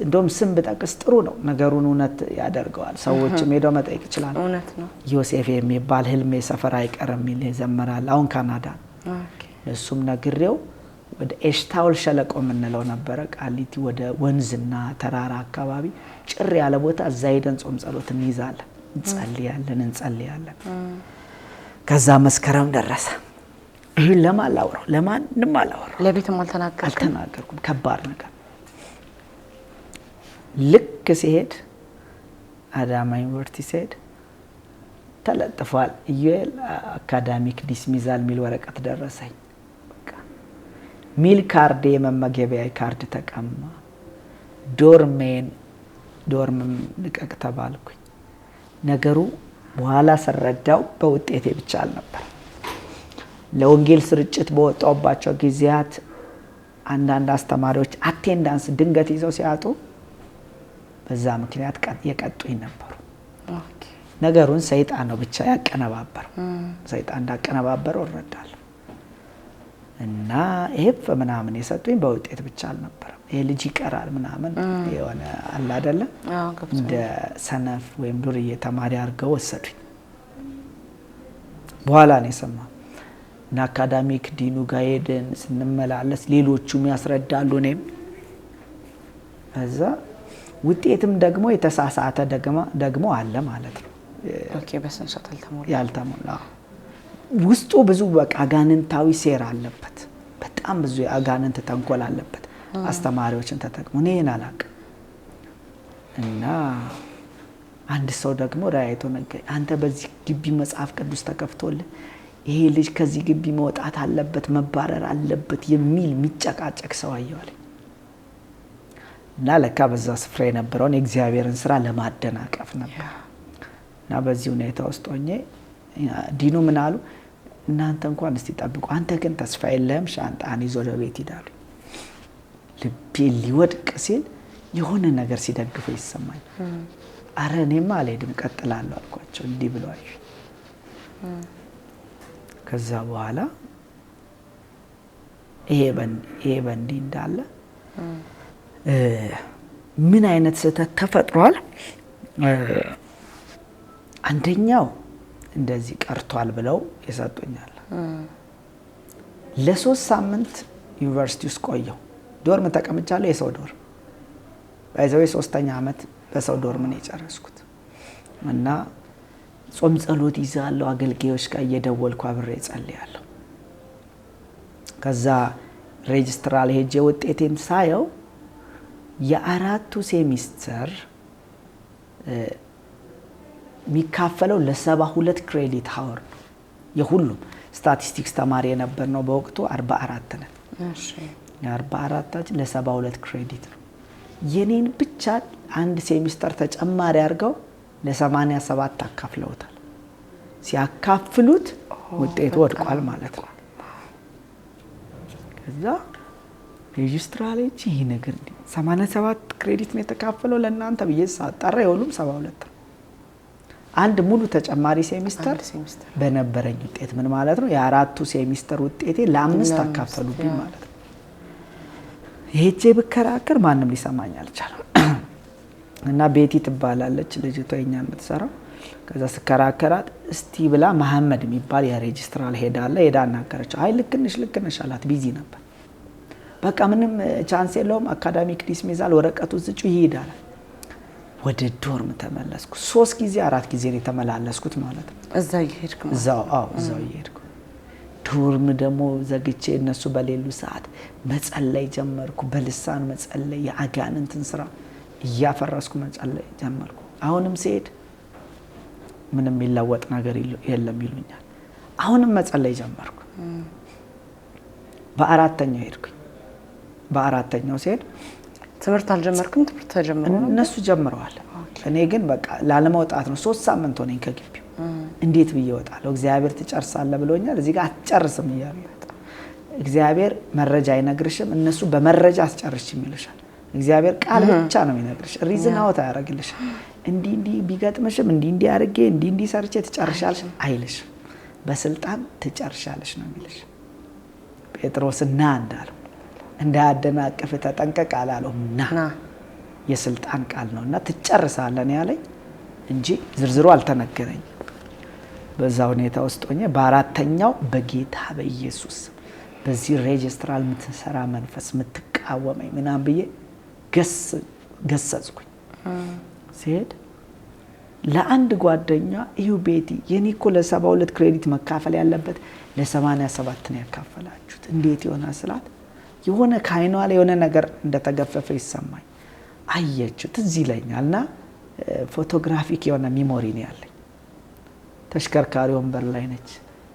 እንደውም ስም ብጠቅስ ጥሩ ነው፣ ነገሩን እውነት ያደርገዋል። ሰዎችም ሄደው መጠየቅ ይችላል። እውነት ነው። ዮሴፍ የሚባል ህልሜ ሰፈር አይቀርም የሚል ይዘምራል። አሁን ካናዳ። እሱም ነግሬው ወደ ኤሽታውል ሸለቆ የምንለው ነበረ፣ ቃሊቲ ወደ ወንዝና ተራራ አካባቢ ጭር ያለ ቦታ፣ እዛ ሄደን ጾም ጸሎት እንይዛለን፣ እንጸልያለን። ከዛ መስከረም ደረሰ። ይሄን ለማን ላወራው? ለማንም አላወራው። ለቤትም አልተናገርኩም። ከባድ ነገር ልክ ሲሄድ አዳማ ዩኒቨርሲቲ ሲሄድ ተለጥፏል ኢዩኤል አካዳሚክ ዲስሚዛል ሚል ወረቀት ደረሰኝ። ሚል ካርድ የመመገቢያ ካርድ ተቀማ። ዶርም ልቀቅ ተባልኩኝ። ነገሩ በኋላ ስረዳው በውጤቴ ብቻ አልነበር። ለወንጌል ስርጭት በወጣውባቸው ጊዜያት አንዳንድ አስተማሪዎች አቴንዳንስ ድንገት ይዘው ሲያጡ በዛ ምክንያት የቀጡኝ ነበሩ። ነገሩን ሰይጣን ነው ብቻ ያቀነባበረው። ሰይጣን እንዳቀነባበረው እረዳለሁ። እና ኤፍ ምናምን የሰጡኝ በውጤት ብቻ አልነበረም። ይሄ ልጅ ይቀራል ምናምን የሆነ አለ አይደለ እንደ ሰነፍ ወይም ዱርዬ ተማሪ አድርገው ወሰዱኝ። በኋላ ነው የሰማው። እና አካዳሚክ ዲኑ ጋር ሄደን ስንመላለስ ሌሎቹም ያስረዳሉ። እኔም እዛ ውጤትም ደግሞ የተሳሳተ ደግሞ አለ ማለት ነው። ኦኬ በሰንሰት ያልተሞላ ውስጡ ብዙ በቃ አጋንንታዊ ሴራ አለበት። በጣም ብዙ የአጋንንት ተንኮል አለበት። አስተማሪዎችን ተጠቅሞ እኔን አላውቅም። እና አንድ ሰው ደግሞ ራእይቶ ነገ አንተ በዚህ ግቢ መጽሐፍ ቅዱስ ተከፍቶልህ ይሄ ልጅ ከዚህ ግቢ መውጣት አለበት መባረር አለበት የሚል የሚጨቃጨቅ ሰው አየዋል። እና ለካ በዛ ስፍራ የነበረውን የእግዚአብሔርን ስራ ለማደናቀፍ ነበር። እና በዚህ ሁኔታ ውስጥ ሆኜ ዲኑ ምን አሉ፣ እናንተ እንኳን እስቲ ጠብቁ፣ አንተ ግን ተስፋ የለህም፣ ሻንጣን ይዞ ወደ ቤት ሄዳሉ። ልቤ ሊወድቅ ሲል የሆነ ነገር ሲደግፈው ይሰማኝ። አረ እኔማ አልሄድም እቀጥላለሁ አልኳቸው። እንዲህ ብለዋል። ከዛ በኋላ ይሄ በእንዲህ እንዳለ ምን አይነት ስህተት ተፈጥሯል? አንደኛው እንደዚህ ቀርቷል ብለው ይሰጡኛል። ለ3 ሳምንት ዩኒቨርሲቲ ውስጥ ቆየው። ዶርም ተቀምጫለሁ። የሰው ዶርም ባይዘው 3ኛ ዓመት በሰው ዶርም ነው የጨረስኩት። እና ጾም ጸሎት ይዛለሁ። አገልጋዮች ጋር እየደወልኩ አብሬ ጸልያለሁ። ከዛ ሬጅስትራል ሄጄ ውጤቴን ሳየው የአራቱ ሴሚስተር የሚካፈለው ለ72 ክሬዲት አወር ነው። የሁሉም ስታቲስቲክስ ተማሪ የነበር ነው በወቅቱ 44 ነን። እሺ የ44ታችን ለ72 ክሬዲት ነው። የኔን ብቻ አንድ ሴሚስተር ተጨማሪ አድርገው ለ87 አካፍለውታል። ሲያካፍሉት ውጤቱ ወድቋል ማለት ነው። ከዛ ሬጅስትራል ይሄ ነገር 87 ክሬዲት ነው የተካፈለው ለእናንተ ብዬ ሳጣራ የሁሉም 72 ነው። አንድ ሙሉ ተጨማሪ ሴሚስተር በነበረኝ ውጤት ምን ማለት ነው? የአራቱ ሴሚስተር ውጤቴ ለ5 አካፈሉብኝ ማለት ነው። ይሄቼ ብከራከር ማንም ሊሰማኝ አልቻለም። እና ቤቲ ትባላለች ልጅቷ የኛን የምትሰራው። ከዛ ስከራከራት እስቲ ብላ መሐመድ የሚባል የሬጅስትራል ሄዳ አናገረችው። አይ ልክነሽ አላት። ቢዚ ነበር። በቃ ምንም ቻንስ የለውም አካዳሚክ ዲስሚዛል ወረቀቱ ዝጩ ይሄዳል። ወደ ዶርም ተመለስኩ። 3 ጊዜ 4 ጊዜ ነው የተመላለስኩት ማለት ነው። እዛው ይሄድኩ እዛው ይሄድኩ። ዶርም ደግሞ ዘግቼ እነሱ በሌሉ ሰዓት መጸለይ ጀመርኩ። በልሳን መጸለይ፣ የአጋንንትን ስራ እያፈረስኩ መጸለይ ጀመርኩ። አሁንም ሲሄድ ምንም የሚለወጥ ነገር የለም ይሉኛል። አሁንም መጸለይ ጀመርኩ። በአራተኛው ሄድኩኝ። በአራተኛው ሲሄድ ትምህርት አልጀመርኩም። ትምህርት ተጀመረ እነሱ ጀምረዋል። እኔ ግን በቃ ላለመውጣት ነው። 3 ሳምንት ሆነኝ ከግቢው። እንዴት ብዬ እወጣለሁ? እግዚአብሔር ትጨርሳለህ ብሎኛል። እዚህ ጋር አትጨርስም እያሉ እግዚአብሔር መረጃ አይነግርሽም፣ እነሱ በመረጃ አስጨርሽም ይልሻል። እግዚአብሔር ቃል ብቻ ነው የሚነግርሽ። ሪዝን አውት አያረግልሽም። እንዲህ ቢገጥምሽም እንዲህ አድርጌ እንዲህ ሰርቼ ትጨርሻለሽ አይልሽም። በስልጣን ትጨርሻለሽ ነው የሚልሽ። ጴጥሮስና እንዳለው እንዳያደናቅፍ ተጠንቀቅ አላለው። ና የስልጣን ቃል ነውና ትጨርሳለህ ያለኝ እንጂ ዝርዝሩ አልተነገረኝ። በዛ ሁኔታ ውስጥ ሆኜ በአራተኛው በጌታ በኢየሱስ በዚህ ሬጅስትራል የምትሰራ መንፈስ የምትቃወመኝ ምናምን ብዬ ገሰጽኩኝ። ሲሄድ ለአንድ ጓደኛ እዩ ቤቲ የኔ እኮ ለ72 ክሬዲት መካፈል ያለበት ለ87 ነው ያካፈላችሁት እንዴት ይሆናል ስላት የሆነ ካይኗ ላይ የሆነ ነገር እንደተገፈፈ ይሰማኝ። አየችው። ትዝ ይለኛልና ፎቶግራፊክ የሆነ ሚሞሪ ነው ያለኝ። ተሽከርካሪ ወንበር ላይ ነች።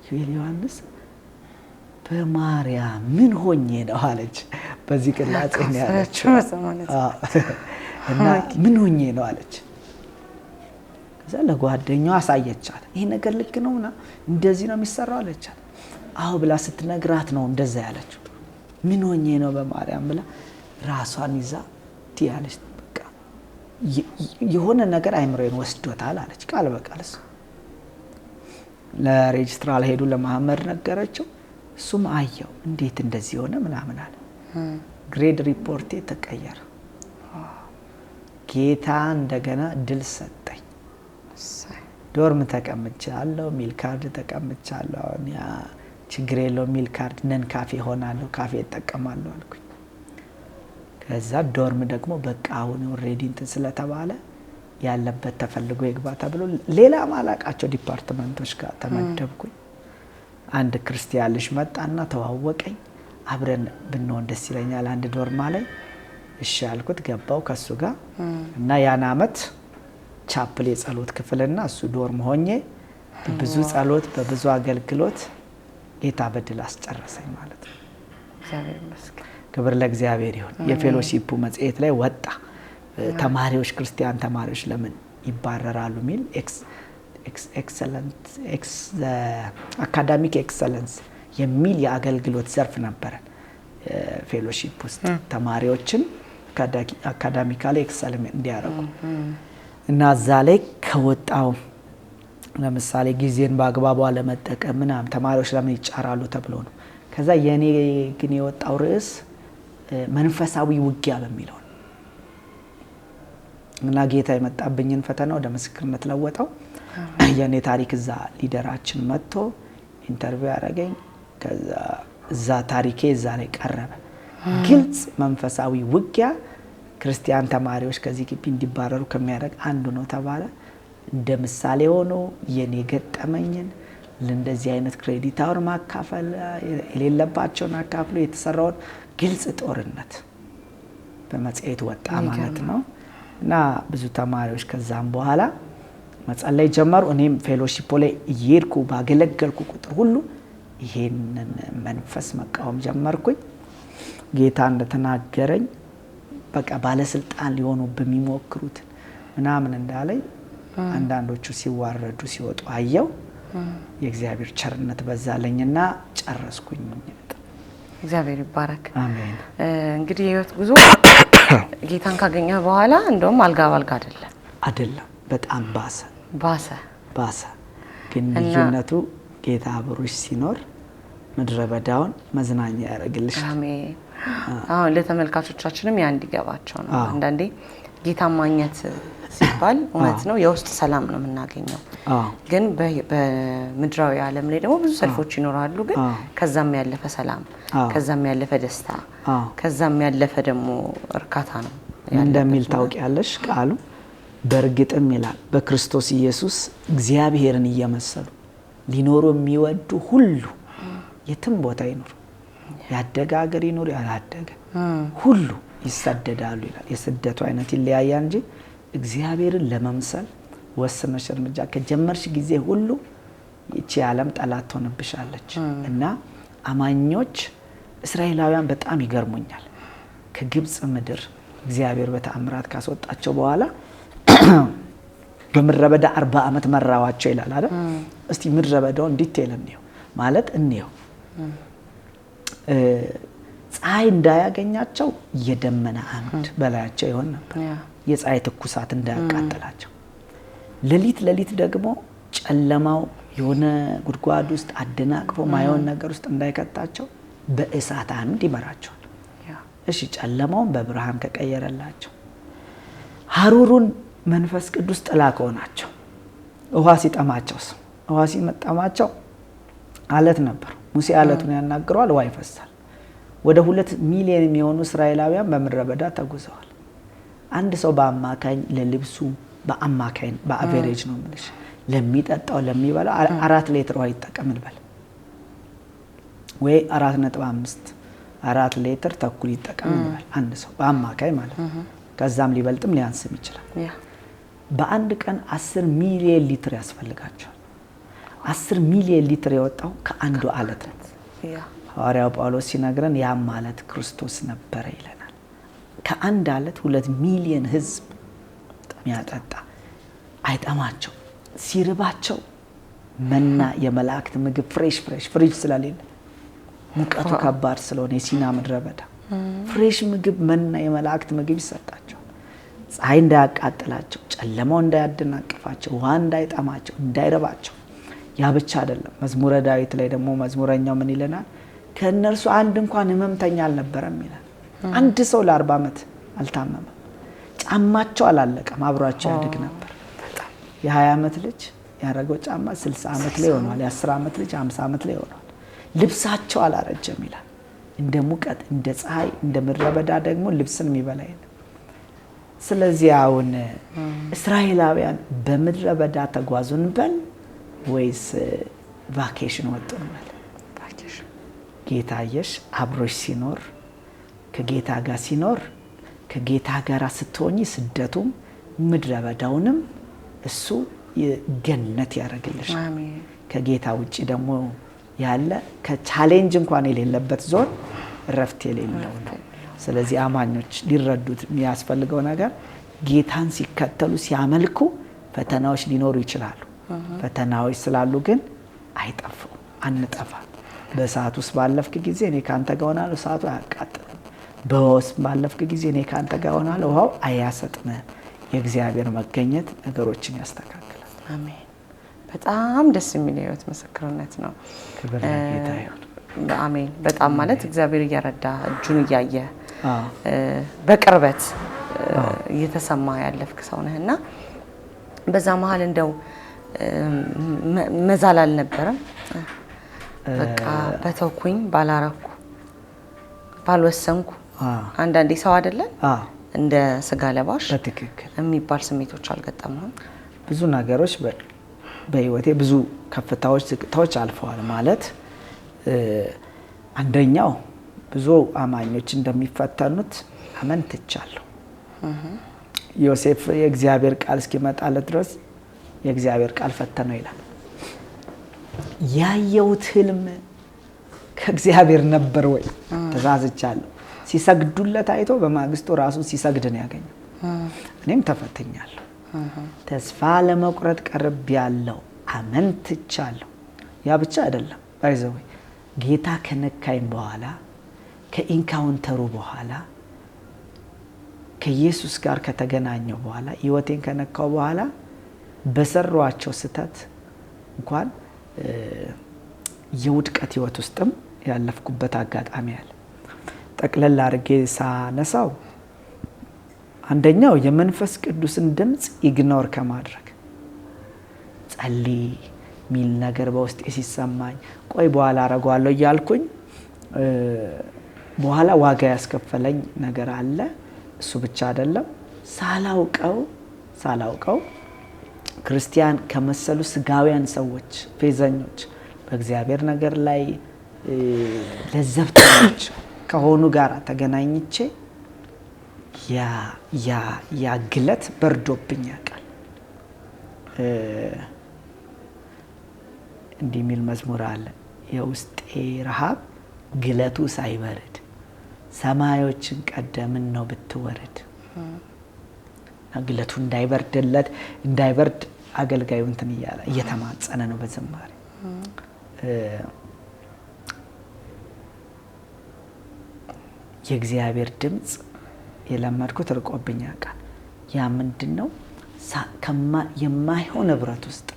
ዩኤል ዮሐንስ በማርያም ምን ሆኜ ነው አለች። በዚህ ቅላጼ ነው ያለችው እና ምን ሆኜ ነው አለች። ከዛ ለጓደኛዋ አሳየቻት። ይሄ ነገር ልክ ነውና እንደዚህ ነው የሚሰራው አለቻት። አዎ ብላ ስትነግራት ነው እንደዛ ያለችው። ምን ሆኜ ነው በማርያም ብላ ራሷን ይዛ ትያለች። በቃ የሆነ ነገር አይምሮን ወስዶታል አለች ቃል በቃል። ለሬጅስትራል ሄዱ ለመሐመድ ነገረችው። እሱም አየው እንዴት እንደዚህ ሆነ ምናምን አለ። ግሬድ ሪፖርቴ ተቀየረ። ጌታ እንደገና ድል ሰጠኝ። ዶርም ተቀምጫለሁ፣ ሚል ካርድ ተቀምጫለሁ። ያ ችግር የለው ሚል ካርድ ነን ካፌ ሆናለሁ፣ ካፌ እጠቀማለሁ አልኩኝ። ከዛ ዶርም ደግሞ በቃ አሁን ኦሬዲ እንትን ስለተባለ ያለበት ተፈልጎ ይግባ ተብሎ ሌላ ማላቃቸው ዲፓርትመንቶች ጋር ተመደብኩኝ። አንድ ክርስቲያን ልጅ መጣና ተዋወቀኝ። አብረን ብንሆን ደስ ይለኛል አንድ ዶርማ ላይ። እሺ አልኩት። ገባው ከሱ ጋር እና ያን አመት ቻፕል የጸሎት ክፍልና እሱ ዶርም ሆኜ በብዙ ጸሎት በብዙ አገልግሎት ጌታ በድል አስጨረሰኝ ማለት ነው። እግዚአብሔር ይመስገን። ክብር ለእግዚአብሔር ይሁን። የፌሎሺፑ መጽሔት ላይ ወጣ። ተማሪዎች ክርስቲያን ተማሪዎች ለምን ይባረራሉ ሚል አካዳሚክ ኤክሰለንስ የሚል የአገልግሎት ዘርፍ ነበር ፌሎሺፕ ውስጥ ተማሪዎችን አካዳሚካሊ ኤክሰለም እንዲያደርጉ እና እዛ ላይ ከወጣው ለምሳሌ ጊዜን በአግባቡ ለመጠቀም ምናምን ተማሪዎች ለምን ይጫራሉ ተብሎ ነው። ከዛ የኔ ግን የወጣው ርዕስ መንፈሳዊ ውጊያ በሚለው እና ጌታ የመጣብኝን ፈተና ወደ ምስክርነት ለወጣው። የኔ ታሪክ እዛ ሊደራችን መጥቶ ኢንተርቪው ያደረገኝ። ከዛ እዛ ታሪኬ እዛ ላይ ቀረበ። ግልጽ መንፈሳዊ ውጊያ ክርስቲያን ተማሪዎች ከዚህ ግቢ እንዲባረሩ ከሚያደርግ አንዱ ነው ተባለ። እንደ ምሳሌ ሆኖ የኔ ገጠመኝን ለእንደዚህ አይነት ክሬዲት አወር ማካፈል የሌለባቸውን አካፍሎ የተሰራውን ግልጽ ጦርነት በመጽሔት ወጣ ማለት ነው። እና ብዙ ተማሪዎች ከዛም በኋላ መጸለይ ጀመሩ። እኔም ፌሎሺፕ ላይ እየሄድኩ ባገለገልኩ ቁጥር ሁሉ ይሄንን መንፈስ መቃወም ጀመርኩኝ። ጌታ እንደተናገረኝ በቃ ባለስልጣን ሊሆኑ በሚሞክሩት ምናምን እንዳለኝ አንዳንዶቹ ሲዋረዱ ሲወጡ አየው። የእግዚአብሔር ቸርነት በዛለኝና ጨረስኩኝ። እግዚአብሔር ይባረክ። አሜን። እንግዲህ የህይወት ጉዞ ጌታን ካገኘ በኋላ እንደውም አልጋ ባልጋ አይደለም፣ በጣም ባሰ። ግን ልዩነቱ ጌታ አብሮሽ ሲኖር ምድረ በዳውን መዝናኛ ያደርግልሽ። አሜን። አሁን ለተመልካቾቻችንም ያ እንዲገባቸው ነው። አንዳንዴ ጌታ ማግኘት ሲባል እውነት ነው የውስጥ ሰላም ነው የምናገኘው። ግን በምድራዊ ዓለም ላይ ደግሞ ብዙ ሰልፎች ይኖራሉ። ግን ከዛም ያለፈ ሰላም፣ ከዛም ያለፈ ደስታ፣ ከዛም ያለፈ ደግሞ እርካታ ነው እንደሚል ታውቂያለሽ። ቃሉ በእርግጥም ይላል በክርስቶስ ኢየሱስ እግዚአብሔርን እየመሰሉ ሊኖሩ የሚወዱ ሁሉ የትም ቦታ ይኖሩ፣ ያደገ ሀገር ይኖር ያላደገ ሁሉ ይሰደዳሉ ይላል። የስደቱ አይነት ይለያያል እንጂ እግዚአብሔርን ለመምሰል ወስነሽ እርምጃ ከጀመርሽ ጊዜ ሁሉ ይቺ ዓለም ጠላት ሆነብሻለች። እና አማኞች እስራኤላውያን በጣም ይገርሙኛል። ከግብጽ ምድር እግዚአብሔር በተአምራት ካስወጣቸው በኋላ በምድረ በዳ 40 ዓመት መራዋቸው ይላል አይደል? እስቲ ምድረ በዳውን ዲቴል እንየው ማለት እንየው። ፀሐይ እንዳያገኛቸው የደመና አምድ በላያቸው ይሆን ነበር፣ የፀሐይ ትኩሳት እንዳያቃጥላቸው። ሌሊት ደግሞ ጨለማው የሆነ ጉድጓድ ውስጥ አደናቅፎ ማየውን ነገር ውስጥ እንዳይከታቸው በእሳት አምድ ይመራቸዋል። እሺ ጨለማውን በብርሃን ከቀየረላቸው፣ ሀሩሩን መንፈስ ቅዱስ ጥላ ከሆናቸው፣ ውሃ ሲጠማቸው አለት ነበር። ሙሴ አለቱን ያናግረዋል፣ ውሃ ይፈሳል። ወደ 2 ሚሊዮን የሚሆኑ እስራኤላውያን በምድረ በዳ ተጉዘዋል። አንድ ሰው በአማካኝ ለልብሱ በአቨሬጅ ነው የምልሽ ለሚጠጣው ለሚበላው 4 ሊትር ውሃ ይጠቀም እንበል፣ ወይ 4.5 4 ሊትር ተኩል ይጠቀም እንበል አንድ ሰው በአማካኝ ማለት ነው። ከዛም ሊበልጥም ሊያንስም ይችላል። በአንድ ቀን 10 ሚሊዮን ሊትር ያስፈልጋቸዋል። 10 ሚሊዮን ሊትር የወጣው ከአንዱ አለት ነው። ሐዋርያው ጳውሎስ ሲነግረን ያም ማለት ክርስቶስ ነበረ ይለናል። ከአንድ አለት 2 ሚሊዮን ህዝብ የሚያጠጣ አይጠማቸው። ሲርባቸው መና የመላእክት ምግብ ፍሬሽ ፍሪጅ ስለሌለ ሙቀቱ ከባድ ስለሆነ የሲና ምድረ በዳ ፍሬሽ ምግብ መና የመላእክት ምግብ ይሰጣቸዋል። ፀሐይ እንዳያቃጥላቸው፣ ጨለማው እንዳያደናቅፋቸው፣ ውሃ እንዳይጠማቸው፣ እንዳይረባቸው። ያ ብቻ አይደለም። መዝሙረ ዳዊት ላይ ደግሞ መዝሙረኛው ምን ይለናል? ከእነርሱ አንድ እንኳን ህመምተኛ አልነበረም ይላል። አንድ ሰው ለ40 ዓመት አልታመመም። ጫማቸው አላለቀም፣ አብሯቸው ያድግ ነበር። የ20 ዓመት ልጅ ያደረገው ጫማ 60 ዓመት ላይ ሆኗል። የ10 ዓመት ልጅ 50 ዓመት ላይ ሆኗል። ልብሳቸው አላረጀም ይላል። እንደ ሙቀት፣ እንደ ፀሐይ፣ እንደ ምድረ በዳ ደግሞ ልብስን የሚበላ የለም። ስለዚህ አሁን እስራኤላውያን በምድረ በዳ ተጓዙን በል ወይስ ቫኬሽን ወጡ እንበል? ጌታየሽ አብሮሽ ሲኖር ከጌታ ጋር ሲኖር ከጌታ ጋር ስትሆኚ ስደቱም ምድረ በዳውንም እሱ ገነት ያደርግልሻል። ከጌታ ውጪ ደግሞ ያለ ከቻሌንጅ እንኳን የሌለበት ዞን እረፍት የሌለው ነው። ስለዚህ አማኞች ሊረዱት የሚያስፈልገው ነገር ጌታን ሲከተሉ ሲያመልኩ ፈተናዎች ሊኖሩ ይችላሉ። ፈተናዎች ስላሉ ግን አይጠፉም፣ አንጠፋም። በእሳት ውስጥ ባለፍክ ጊዜ እኔ ካንተ ጋር ሆናለሁ፣ እሳቱ አያቃጥልም። በውሃ ውስጥ ባለፍክ ጊዜ እኔ ካንተ ጋር ሆናለሁ፣ ውሃው አያሰጥምህም። የእግዚአብሔር መገኘት ነገሮችን ያስተካክላል። አሜን። በጣም ደስ የሚል የህይወት ምስክርነት ነው። ክብር ለጌታ ይሁን። አሜን። በጣም ማለት እግዚአብሔር እያረዳ እጁን እያየ በቅርበት እየተሰማ ያለፍክ ሰው ነህና በዛ መሀል እንደው መዛል አልነበረም? በቃ በተውኩኝ፣ ባላረኩ፣ ባልወሰንኩ አንዳንዴ ሰው አይደለም እንደ ስጋ ለባሽ በትክክል የሚባል ስሜቶች አልገጠሙም? ብዙ ነገሮች በህይወቴ ብዙ ከፍታዎች ዝቅታዎች አልፈዋል። ማለት አንደኛው ብዙ አማኞች እንደሚፈተኑት አመንትቻለሁ። ዮሴፍ የእግዚአብሔር ቃል እስኪመጣለት ድረስ የእግዚአብሔር ቃል ፈተነው ይላል። ያየሁት ህልም ከእግዚአብሔር ነበር ወይ? ተሳስቻለሁ። ሲሰግዱለት አይቶ በማግስቱ ራሱን ሲሰግድ ነው ያገኘው። እኔም ተፈትኛለሁ። ተስፋ ለመቁረጥ ቀርብ ያለው አመንትቻለሁ። ያ ብቻ አይደለም። ባይዘው ጌታ ከነካኝ በኋላ ከኢንካውንተሩ በኋላ ከኢየሱስ ጋር ከተገናኘው በኋላ ህይወቴን ከነካው በኋላ በሰሯቸው ስተት እንኳን የውድቀት ህይወት ውስጥም ያለፍኩበት አጋጣሚ አለ። ጠቅለል አድርጌ ሳነሳው አንደኛው የመንፈስ ቅዱስን ድምጽ ኢግኖር ከማድረግ ጸልይ ሚል ነገር በውስጤ ሲሰማኝ ቆይ በኋላ አረጋለሁ እያልኩኝ በኋላ ዋጋ ያስከፈለኝ ነገር አለ። እሱ ብቻ አይደለም፣ ሳላውቀው ክርስቲያን ከመሰሉ ስጋውያን ሰዎች፣ ፌዘኞች፣ በእግዚአብሔር ነገር ላይ ለዘብተኞች ከሆኑ ጋር ተገናኝቼ ያ ግለት በርዶብኝ ያውቃል። እንዲህ የሚል መዝሙር አለ። የውስጤ ረሃብ ግለቱ ሳይበርድ ሰማዮችን ቀደምን ነው ብትወርድ። ግለቱ እንዳይበርድ አገልጋዩ እንትን እያለ እየተማጸነ ነው በዝማሬ። የእግዚአብሔር ድምጽ የለመድኩት ርቆብኝ ያውቃል። ያ ምንድነው? የማይሆን ህብረት ውስጥ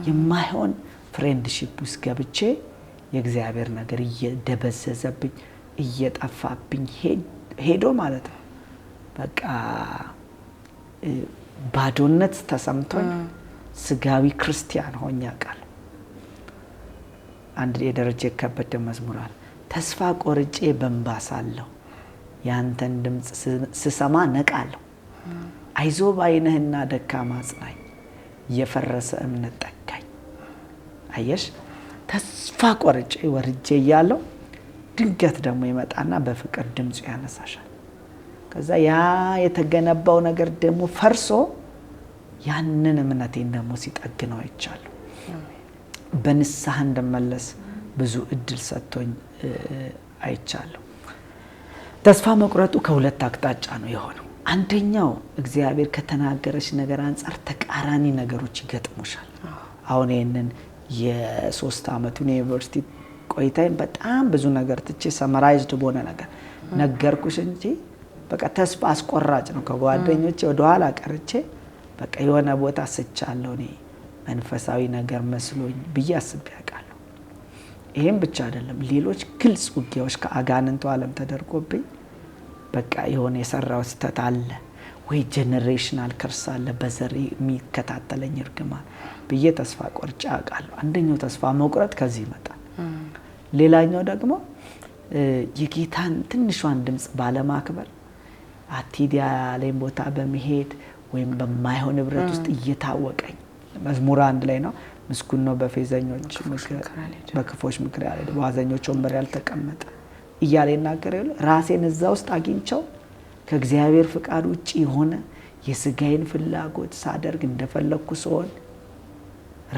የማይሆን ፍሬንድሺፕ ውስጥ ገብቼ የእግዚአብሔር ነገር እየደበዘዘብኝ እየጠፋብኝ ሄዶ ማለት ነው። በቃ ባዶነት ተሰምቶኝ ስጋዊ ክርስቲያን ሆኜ አውቃለሁ። አንድ የደረጀ ከበደ መዝሙር አለ። ተስፋ ቆርጬ በእንባ ሳለሁ ያንተን ድምጽ ስሰማ ነቃለሁ። አይዞ ባይነህና ደካማ አጽናኝ የፈረሰ እምነት ጠጋኝ። አየሽ፣ ተስፋ ቆርጬ ወርጄ እያለሁ ድንገት ደግሞ ይመጣና በፍቅር ድምፁ ያነሳሻል። ከዛ ያ የተገነባው ነገር ደግሞ ፈርሶ ያንን እምነቴን ደግሞ ሲጠግነው አይቻለሁ። በንስሐ እንደመለስ ብዙ እድል ሰጥቶኝ አይቻለሁ። ተስፋ መቁረጡ ከሁለት አቅጣጫ ነው የሆነው። አንደኛው እግዚአብሔር ከተናገረች ነገር አንጻር ተቃራኒ ነገሮች ይገጥሙሻል። አሁን ይሄንን የ3 ዓመቱን የዩኒቨርሲቲ ቆይታዬን በጣም ብዙ ነገር ትቼ ሰመራይዝድ በሆነ ነገር ነገርኩሽ እንጂ በቃ ተስፋ አስቆራጭ ነው። ከጓደኞቼ ወደ ኋላ ቀርቼ በቃ የሆነ ቦታ ስቻለሁ እኔ መንፈሳዊ ነገር መስሎኝ ብዬ አስቤ አውቃለሁ። ይሄም ብቻ አይደለም፣ ሌሎች ግልጽ ውጊያዎች ከአጋንንቱ ዓለም ተደርጎብኝ በቃ የሆነ የሰራው ስህተት አለ ወይ ጄኔሬሽናል ከርስ አለ በዘር የሚከታተለኝ እርግማን ብዬ ተስፋ ቆርጬ አውቃለሁ። አንደኛው ተስፋ መቁረጥ ከዚህ ይመጣል። ሌላኛው ደግሞ የጌታን ትንሿን ድምጽ ባለማክበር አትሂድ ያለኝ ቦታ በመሄድ ወይም በማይሆን ህብረት ውስጥ እየታወቀኝ መዝሙር 1 ላይ ነው ምስጉን ነው በፌዘኞች ምክር በክፎች ምክር ያለ በዋዘኞች ወንበር ያልተቀመጠ እያለ ይናገራል። ራሴን እዛ ውስጥ አግኝቸው ከእግዚአብሔር ፍቃድ ውጪ የሆነ የስጋዬን ፍላጎት ሳደርግ እንደፈለኩ ሰውን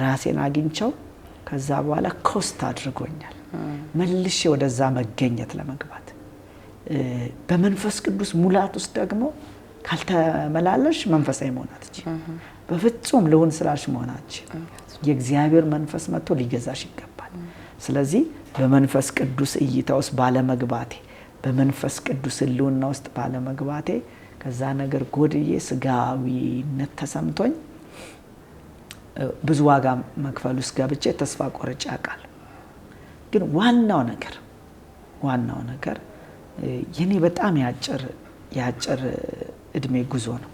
ራሴን አግኝቸው ከዛ በኋላ ኮስት አድርጎኛል መልሼ ወደዛ መገኘት ለመግባት። በመንፈስ ቅዱስ ሙላት ውስጥ ደግሞ ካልተመላለሽ መንፈሳዊ መሆናት እጂ በፍጹም ልሁን ስላልሽ መሆናች የእግዚአብሔር መንፈስ መጥቶ ሊገዛሽ ይገባል። ስለዚህ በመንፈስ ቅዱስ እይታ ውስጥ ባለመግባቴ በመንፈስ ቅዱስ ህልውና ውስጥ ባለመግባቴ ከዛ ነገር ጎድዬ ስጋዊነት ተሰምቶኝ ብዙ ዋጋ መክፈል ውስጥ ገብቼ ተስፋ ቆርጬ አውቃለሁ። ግን ዋናው ነገር የኔ በጣም ያጭር እድሜ ጉዞ ነው።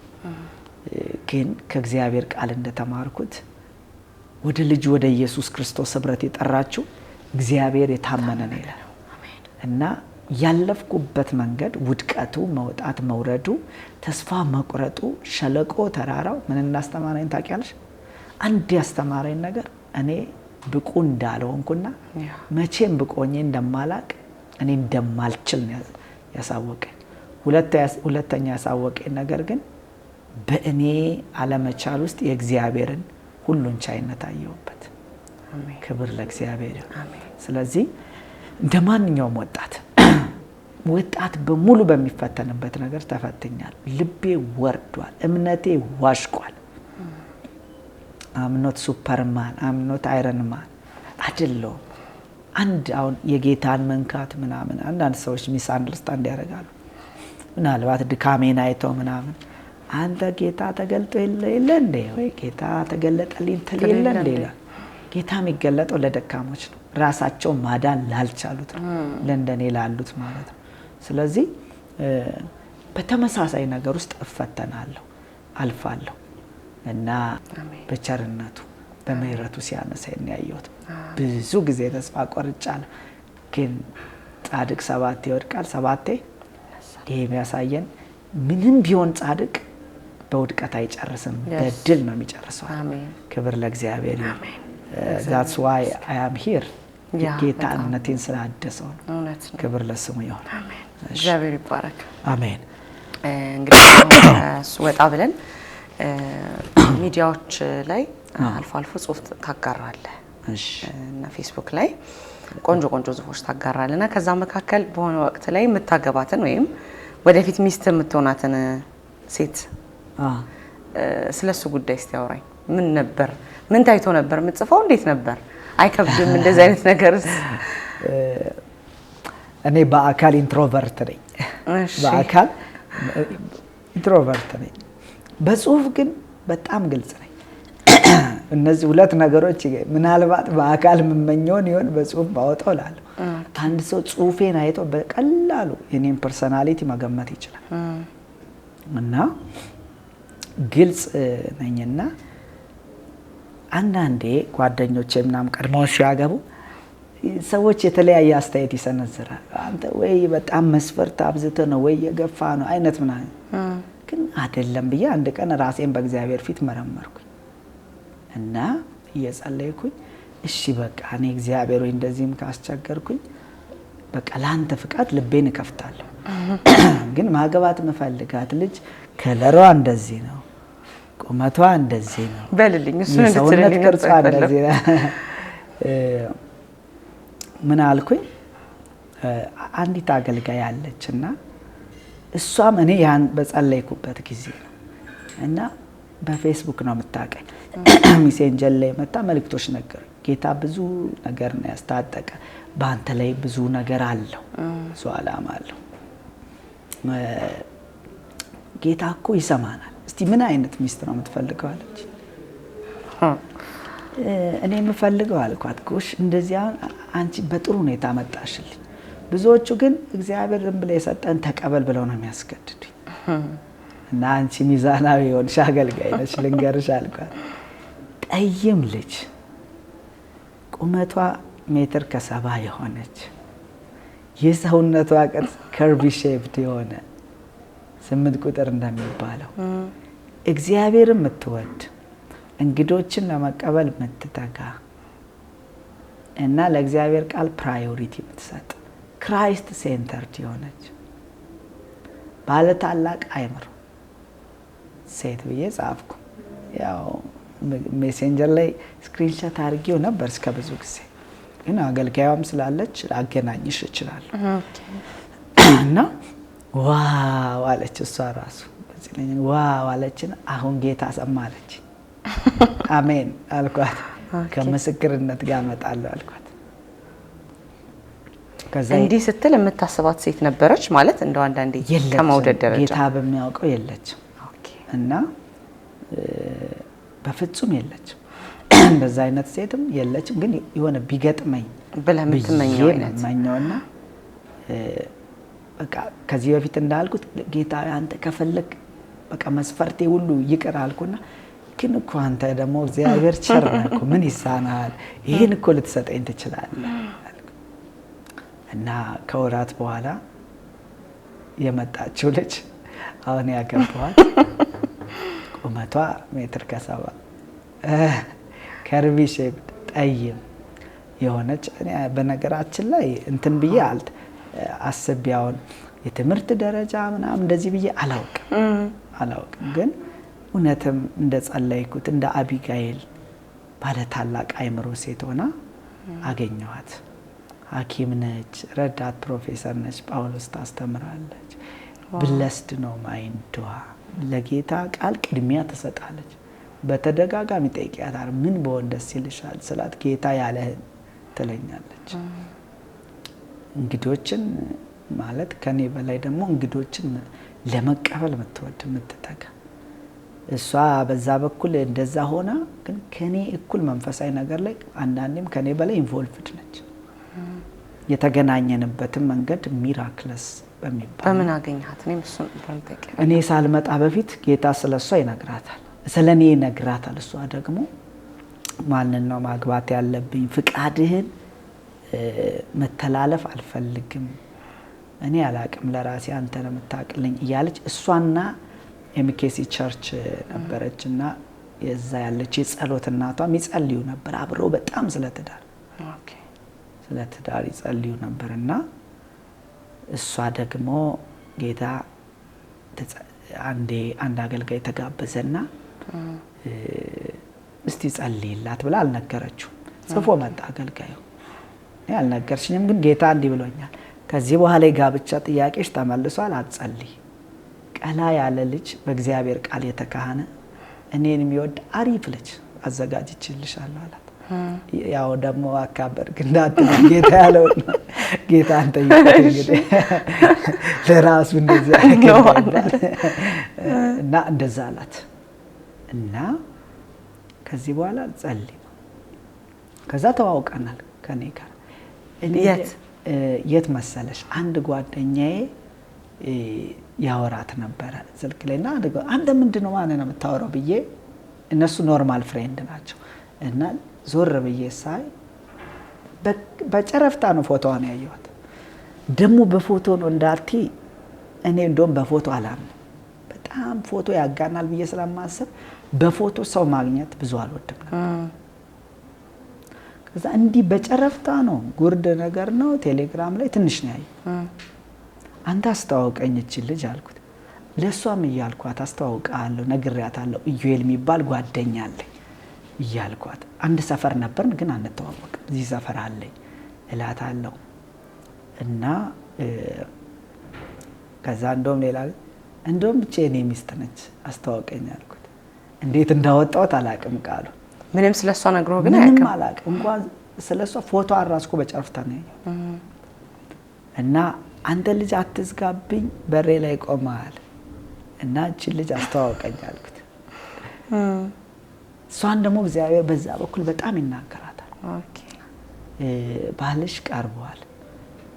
ግን ከእግዚአብሔር ቃል እንደተማርኩት ወደ ልጅ ወደ ኢየሱስ ክርስቶስ ህብረት የጠራችሁ እግዚአብሔር የታመነ ነው ይላል እና ያለፍኩበት መንገድ ውድቀቱ፣ መውጣት መውረዱ፣ ተስፋ መቁረጡ፣ ሸለቆ ተራራው ምን እንዳስተማረኝ ታውቂያለሽ? አንድ ያስተማረኝ ነገር እኔ ብቁ እንዳልሆንኩና መቼም ብቁ ሆኜ እንደማላቅ እኔ እንደማልችል ያሳወቀኝ። ሁለተኛ ያሳወቀኝ ነገር ግን በእኔ አለመቻል ውስጥ የእግዚአብሔርን ሁሉን ቻይነት አየሁበት። ክብር ለእግዚአብሔር ይሁን። ስለዚህ እንደማንኛውም ወጣት በሙሉ በሚፈተንበት ነገር ተፈትኛል። ልቤ ወርዷል፣ እምነቴ ዋሽቋል። አምኖት ሱፐርማን አምኖት አይረንማን አይደለም። አንድ አሁን የጌታን መንካት ምናምን አንዳንድ ሰዎች ሚስ አንደርስታንድ ያደርጋሉ። ምናልባት ድካሜን አይተው ምናምን አንተ ጌታ ተገልጦ የለ እንዴ ወይ ጌታ ተገለጠልኝ ተለለ እንዴ ይላል። ጌታ የሚገለጠው ለደካሞች ነው፣ ራሳቸው ማዳን ላልቻሉት ነው፣ ለእንደኔ ላሉት ማለት ነው። ስለዚህ በተመሳሳይ ነገር ውስጥ እፈተናለሁ፣ አልፋለሁ እና በቸርነቱ በምህረቱ ሲያነሳኝ ያየሁት ብዙ ጊዜ ተስፋ ቆርጫለሁ። ግን ጻድቅ 7 ይወድቃል 7 ይሄ የሚያሳየን ምንም ቢሆን ጻድቅ በውድቀት አይጨርስም፣ በድል ነው የሚጨርሰው። ክብር ለእግዚአብሔር ይሁን። that's why I am here ጌታ እምነቴን ስላደሰው ነው። ክብር ለስሙ ይሁን። እግዚአብሔር ይባረክ። አሜን። እንግዲህ ወጣ ብለን ሚዲያዎች ላይ አልፎ አልፎ ጽሁፍ ታጋራለህ እና ፌስቡክ ላይ ቆንጆ ጽሁፎች ታጋራለና ከዛ መካከል በሆነ ወቅት ላይ የምታገባትን ወይም ወደፊት ሚስት የምትሆናትን ሴት ስለሱ ጉዳይ እስቲ አውራኝ። ምን ነበር? ምን ታይቶ ነበር የምትጽፈው? እንዴት ነበር? አይከብድም እንደዚህ አይነት ነገርስ? እኔ በአካል ኢንትሮቨርት ነኝ። በአካል ኢንትሮቨርት ነኝ፣ በጽሁፍ ግን በጣም ግልጽ ነኝ። እነዚህ ሁለት ነገሮች ምናልባት በአካል የምመኘውን ይሆን በጽሁፍ ባወጣው እላለሁ። አንድ ሰው ጽሁፌን አይቶ በቀላሉ የኔን ፐርሰናሊቲ መገመት ይችላል እና ግልጽ ነኝና አንዳንዴ ጓደኞቼ ምናምን ቀድመው ሲያገቡ ሰዎች የተለያየ አስተያየት ይሰነዝራል። አንተ ወይ በጣም መስፈርት አብዝተህ ነው ወይ የገፋ ነው አይነት ምናምን። ግን አይደለም ብዬ አንድ ቀን ራሴን በእግዚአብሔር ፊት መረመርኩኝ እና እየጸለይኩኝ እሺ በቃ እኔ እግዚአብሔር ወይ እንደዚህም ካስቸገርኩኝ በቃ ላንተ ፍቃድ ልቤን እከፍታለሁ። ግን ማግባት መፈልጋት ልጅ ከለሯ እንደዚህ ነው፣ ቁመቷ እንደዚህ ነው በልልኝ እሱን ሰውነት ቅርጿ እንደዚህ ነው። ምን አልኩኝ? አንዲት አገልጋይ አለችና እሷም እኔ ያን በጸለይኩበት ጊዜ ነው እና በፌስቡክ ነው የምታውቀኝ። ሜሴንጀር ላይ መጣ መልእክቶች ነገር ጌታ ብዙ ነገር ነው ያስታጠቀ፣ በአንተ ላይ ብዙ ነገር አለው፣ ብዙ ዓላማ አለው። ጌታ እኮ ይሰማናል። እስቲ ምን አይነት ሚስት ነው የምትፈልገው አለች። እኔ የምፈልገው አልኳት ጎሽ እንደዚያ አንቺ በጥሩ ሁኔታ መጣሽልኝ። ብዙዎቹ ግን እግዚአብሔር ዝም ብሎ የሰጠን ተቀበል ብለው ነው የሚያስገድዱኝ። እና አንቺ ሚዛናዊ የሆንሽ አገልጋይ ነሽ ልንገርሽ አልኳት። ጠይም ልጅ ቁመቷ 1.70 የሆነች የሰውነቷ ቅርጽ ከርቪ ሼፕድ የሆነ 8 ቁጥር እንደሚባለው እግዚአብሔርን የምትወድ እንግዶችን ለመቀበል የምትተጋ እና ለእግዚአብሔር ቃል ፕራዮሪቲ የምትሰጥ ክራይስት ሴንተርድ የሆነች ባለ ታላቅ አእምሮ ሴት ብዬ ጻፍኩ። ያው ሜሴንጀር ላይ ስክሪንሾት አድርጌው ነበር እስከ ብዙ ጊዜ፣ ግን አገልጋዩም ስላለች አገናኝሽ እችላለሁ። እና ዋው አለች እሷ ራሱ ዋው አለችን። አሁን ጌታ ሰማለች። አሜን አልኳት። ከምስክርነት ጋር እመጣለሁ አልኳት። ከዛ እንዲህ ስትል የምታስባት ሴት ነበረች ማለት እንደው አንዳንዴ ከመውደድ ደረጃ ጌታ በሚያውቀው የለችም እና በፍጹም የለችም። እንደዛ አይነት ሴትም የለችም። ግን የሆነ ቢገጥመኝ ብለህ የምትመኘው አይነት መኘውና በቃ ከዚህ በፊት እንዳልኩት ጌታ አንተ ከፈለክ በቃ መስፈርቴ ሁሉ ይቅር አልኩና ግን እኮ አንተ ደግሞ እግዚአብሔር ቸር ነህ እኮ ምን ይሳናል? ይሄን እኮ ልትሰጠኝ ትችላለህ። እና ከወራት በኋላ የመጣችው ልጅ አሁን ያገባዋት ቁመቷ 1.70 ከርቪ ሼፕ ጠይም የሆነች በነገራችን ላይ እንትን ብዬ አስቤያውን የትምህርት ደረጃ ምናምን እንደዚህ ብዬ አላውቅም ግን እውነትም እንደ ጸለይኩት እንደ አቢጋኤል ባለ ታላቅ አእምሮ ሴት ሆና አገኘኋት። ሐኪም ነች፣ ረዳት ፕሮፌሰር ነች፣ ጳውሎስ ታስተምራለች። ብለስድ ነው ማይንዷ፣ ለጌታ ቃል ቅድሚያ ትሰጣለች። በተደጋጋሚ ጠይቂያታል፣ ምን በሆን ደስ ይልሻል ስላት ጌታ ያለህን ትለኛለች። እንግዶችን ማለት ከኔ በላይ ደግሞ እንግዶችን ለመቀበል የምትወድ የምትተጋ እሷ በዛ በኩል እንደዛ ሆና ግን ከኔ እኩል መንፈሳዊ ነገር ላይ አንዳንዴም ከኔ በላይ ኢንቮልቭድ ነች። የተገናኘንበትም መንገድ ሚራክለስ በሚባል በምን አገኘሃት? እኔ ሳልመጣ በፊት ጌታ ስለሷ ይነግራታል፣ ስለኔ ይነግራታል። እሷ ደግሞ ማንን ነው ማግባት ያለብኝ? ፍቃድህን መተላለፍ አልፈልግም፣ እኔ አላቅም፣ ለራሴ አንተ ነው የምታውቅልኝ እያለች እሷና ኤምኬሲ ቸርች ነበረችና የዛ ያለች የጸሎት እናቷም ይጸልዩ ነበር አብረው በጣም ስለትዳር ይጸልዩ ነበርና እሷ ደግሞ ጌታ አንድ አገልጋይ ተጋበዘና እስቲ ጸልይላት ብላ አልነገረችው። ጽፎ መጣ አገልጋዩ። እኔ አልነገርሽኝም ግን ጌታ እንዲህ ብሎኛል፣ ከዚህ በኋላ የጋብቻ ጥያቄሽ ተመልሷል፣ አትጸልይ። ቀላ ያለ ልጅ በእግዚአብሔር ቃል የተካህነ እኔን የሚወድ አሪፍ ልጅ አዘጋጅቼልሻለሁ አላት። ያው ደግሞ አካበርክ እንዳትል ጌታ ያለው ጌታ አንተ እንግዲህ ለራሱ እንደዚህ እና እንደዛ አላት። እና ከዚህ በኋላ ጸልይ። ከዛ ተዋውቀናል ከኔ ጋር። የት መሰለሽ አንድ ጓደኛዬ ያወራት ነበረ ስልክ ላይና አንተ ምንድነው ማለት ነው የምታወራው ብዬ፣ እነሱ ኖርማል ፍሬንድ ናቸው እና ዞር ብዬ ሳይ በጨረፍታ ነው ፎቶዋን ያየኋት። ደግሞ በፎቶ ነው እንዳልቲ እኔ እንደውም በፎቶ አላምንም፣ በጣም ፎቶ ያጋናል ብዬ ስለማስብ በፎቶ ሰው ማግኘት ብዙ አልወድም ነበር። ከዛ እንዲህ በጨረፍታ ነው ጉርድ ነገር ነው ቴሌግራም ላይ ትንሽ ነው ያየው። አንተ አስተዋውቀኝ እቺ ልጅ አልኩት። ለሷም እያልኳት አስተዋውቃለሁ ነግሬያታለሁ ኢዩኤል የሚባል ጓደኛ አለኝ እያልኳት አንድ ሰፈር ነበርን ግን አንተዋወቅም እዚህ ሰፈር አለኝ እላታለሁ እና ከዛ እንደውም ብቻ የኔ ሚስት ነች አስተዋውቀኝ አልኩት። እንዴት እንዳወጣሁት አላቅም ቃሉ ምንም ስለሷ ነግሮ ግን ምንም አላቅም እንኳን ስለሷ ፎቶ አራስኩ በጨረፍታ ነው ያየው እና አንተ ልጅ አትዝጋብኝ በሬ ላይ ቆማል እና እቺ ልጅ አስተዋውቀኝ አልኩት። እሷን ደግሞ እግዚአብሔር በዛ በኩል በጣም ይናገራታል። ኦኬ ባልሽ ቀርቧል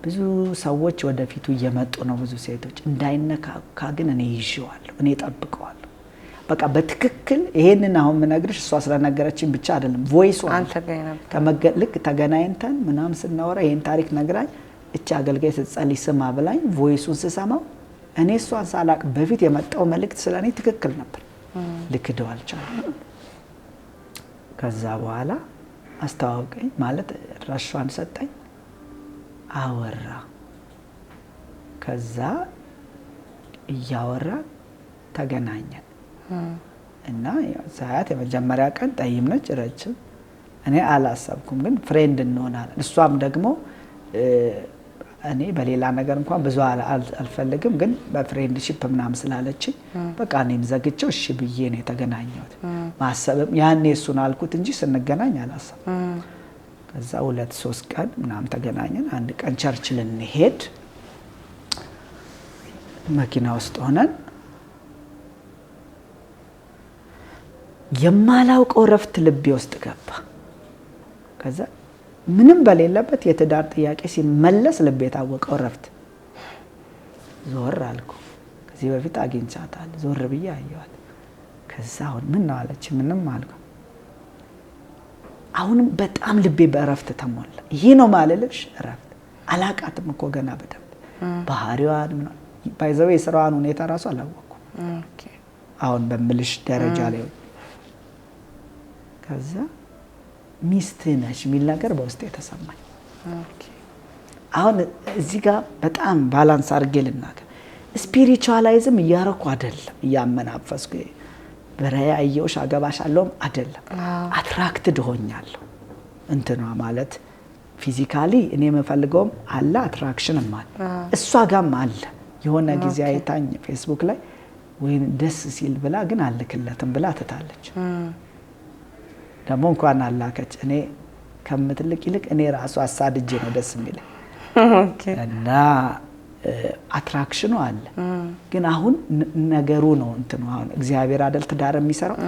ብዙ ሰዎች ወደፊቱ እየመጡ ነው ብዙ ሴቶች እንዳይነካካ ግን እኔ ይዤዋለሁ እኔ ጠብቀዋለሁ። በቃ በትክክል ይሄንን አሁን ምነግርሽ እሷ ስለነገረችኝ ብቻ አይደለም ቮይሱ አንተ ጋር ነበር ልክ ተገናኝተን ምናምን ስናወራ ይሄን ታሪክ ነግራኝ እቺ አገልጋይ ስትጸልይ ስማ ብላኝ ቮይሱን ስሰማው እኔ እሷን ሳላቅ በፊት የመጣው መልእክት ስለኔ ትክክል ነበር። ልክደው አልቻልኩም። ከዛ በኋላ አስተዋወቀኝ ማለት ራሷን ሰጠኝ አወራ። ከዛ እያወራ ተገናኘን እና ሳያት የመጀመሪያ ቀን ጠይም ነች ረጅም እኔ አላሰብኩም ግን ፍሬንድ እንሆናለን። እሷም ደግሞ እኔ በሌላ ነገር እንኳን ብዙ አልፈልግም ግን በፍሬንድሺፕ ምናምን ስላለችኝ በቃ እኔም ዘግቼው እሺ ብዬ ነው የተገናኘሁት። ማሰብም ያኔ እሱን አልኩት እንጂ ስንገናኝ አላሰብኩም። ከዛ 2-3 ቀን ምናምን ተገናኘን። አንድ ቀን ቸርች ልንሄድ መኪና ውስጥ ሆነን የማላውቀው ረፍት ልቤ ውስጥ ገባ። ከዛ ምንም በሌለበት የትዳር ጥያቄ ሲመለስ ልቤ ታወቀው ረፍት። ዞር አልኩ። ከዚህ በፊት አግኝቻታለሁ። ዞር ብዬ አየኋት። ከዛ አሁን ምን ነው አለች። ምንም አልኩ። አሁንም በጣም ልቤ በእረፍት ተሞላ። ይሄ ነው ማለልሽ እረፍት። አላቃትም እኮ ገና በደንብ ባህሪዋን ምን ባይዘው የሥራዋን ሁኔታ ራሱ አላወቅኩም። ኦኬ አሁን በምልሽ ደረጃ ላይ ከዛ ሚስት ነሽ የሚል ነገር በውስጤ ተሰማኝ። ኦኬ አሁን እዚህ ጋር በጣም ባላንስ አድርጌ ልናገር። ስፒሪቹዋላይዝም እያረኩ አይደለም እያመናፈስኩ በራያ አየውሽ አገባሻለሁም አይደለም። አትራክትድ ሆኛለሁ እንትኗ ማለት ፊዚካሊ እኔ የምፈልገውም አለ አትራክሽንም አለ እሷ ጋርም አለ። የሆነ ጊዜ አይታኝ ፌስቡክ ላይ ወይ ደስ ሲል ብላ ግን አልክለትም ብላ ትታለች። ደግሞ እንኳን አላከች እኔ ከምትልቅ ይልቅ እኔ ራሱ አሳድጄ ነው ደስ የሚል እና አትራክሽኑ አለ። ግን አሁን ነገሩ ነው እንትኑ አሁን እግዚአብሔር አይደል ትዳር የሚሰራው።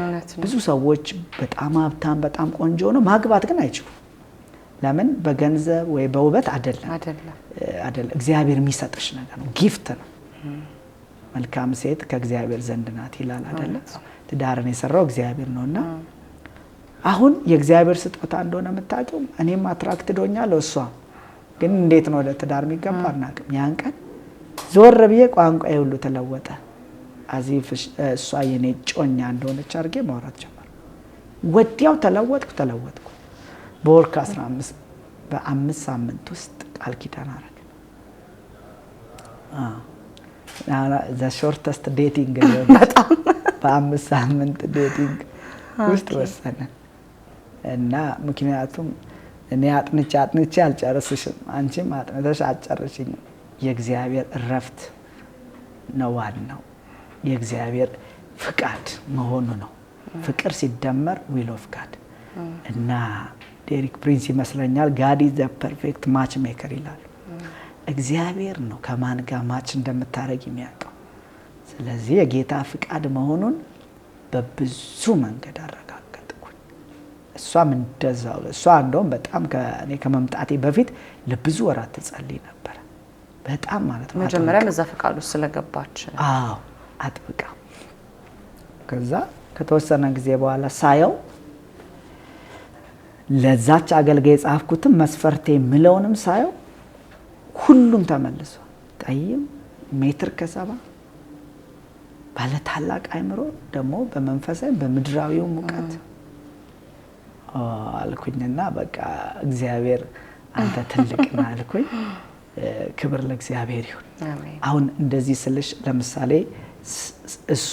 ብዙ ሰዎች በጣም ሀብታም በጣም ቆንጆ ነው ማግባት ግን አይችሉም። ለምን? በገንዘብ ወይ በውበት አይደለም። እግዚአብሔር የሚሰጥሽ ነገር ነው፣ ጊፍት ነው። መልካም ሴት ከእግዚአብሔር ዘንድ ናት ይላል አይደል? ትዳርን የሰራው እግዚአብሔር ነውና አሁን የእግዚአብሔር ስጦታ እንደሆነ የምታውቂው እኔም አትራክትድ ሆኛለሁ። እሷ ግን እንዴት ነው ወደ ትዳር የሚገባ አናውቅም። ያን ቀን ዞር ብዬ ቋንቋዬ ሁሉ ተለወጠ። አዚፍ እሷ የኔ ጮኛ እንደሆነች አድርጌ ማውራት ጀመርኩ። ወዲያው ተለወጥኩ። በወር ከ15 በ5 ሳምንት ውስጥ ቃል ኪዳን አደረግን። ዘ ሾርተስት ዴቲንግ በጣም በ5 ሳምንት ዴቲንግ ውስጥ ወሰነን እና ምክንያቱም እኔ አጥንቼ አልጨርስሽም፣ አንቺም አጥንተሽ አልጨርሽኝም። የእግዚአብሔር እረፍት ነው ዋናው፣ የእግዚአብሔር ፍቃድ መሆኑ ነው። ፍቅር ሲደመር ዊል ኦፍ ጋድ እና ዴሪክ ፕሪንስ ይመስለኛል ጋድ ኢዝ ዘ ፐርፌክት ማች ሜከር ይላል። እግዚአብሔር ነው ከማን ጋር ማች እንደምታረግ የሚያውቀው። ስለዚህ የጌታ ፍቃድ መሆኑን በብዙ መንገድ አረጋገጥኩኝ። እሷም እንደዛው። እሷ እንደውም በጣም እኔ ከመምጣቴ በፊት ለብዙ ወራት ትጸልይ ነበር። በጣም ማለት ነው መጀመሪያ በዛ ፍቃድ ውስጥ ስለገባች አጥብቃ። ከዛ ከተወሰነ ጊዜ በኋላ ሳየው ለዛች አገልጋይ ጻፍኩትም መስፈርቴ ምለውንም ሳየው ሁሉም ተመልሷል። ጠይም ሜትር ከ70 ባለ ታላቅ አይምሮ ደግሞ በመንፈሳዊ በምድራዊው ሙቀት አልኩኝና በቃ እግዚአብሔር አንተ ትልቅ ነህ አልኩኝ። ክብር ለእግዚአብሔር ይሁን። አሁን እንደዚህ ስልሽ ለምሳሌ እሷ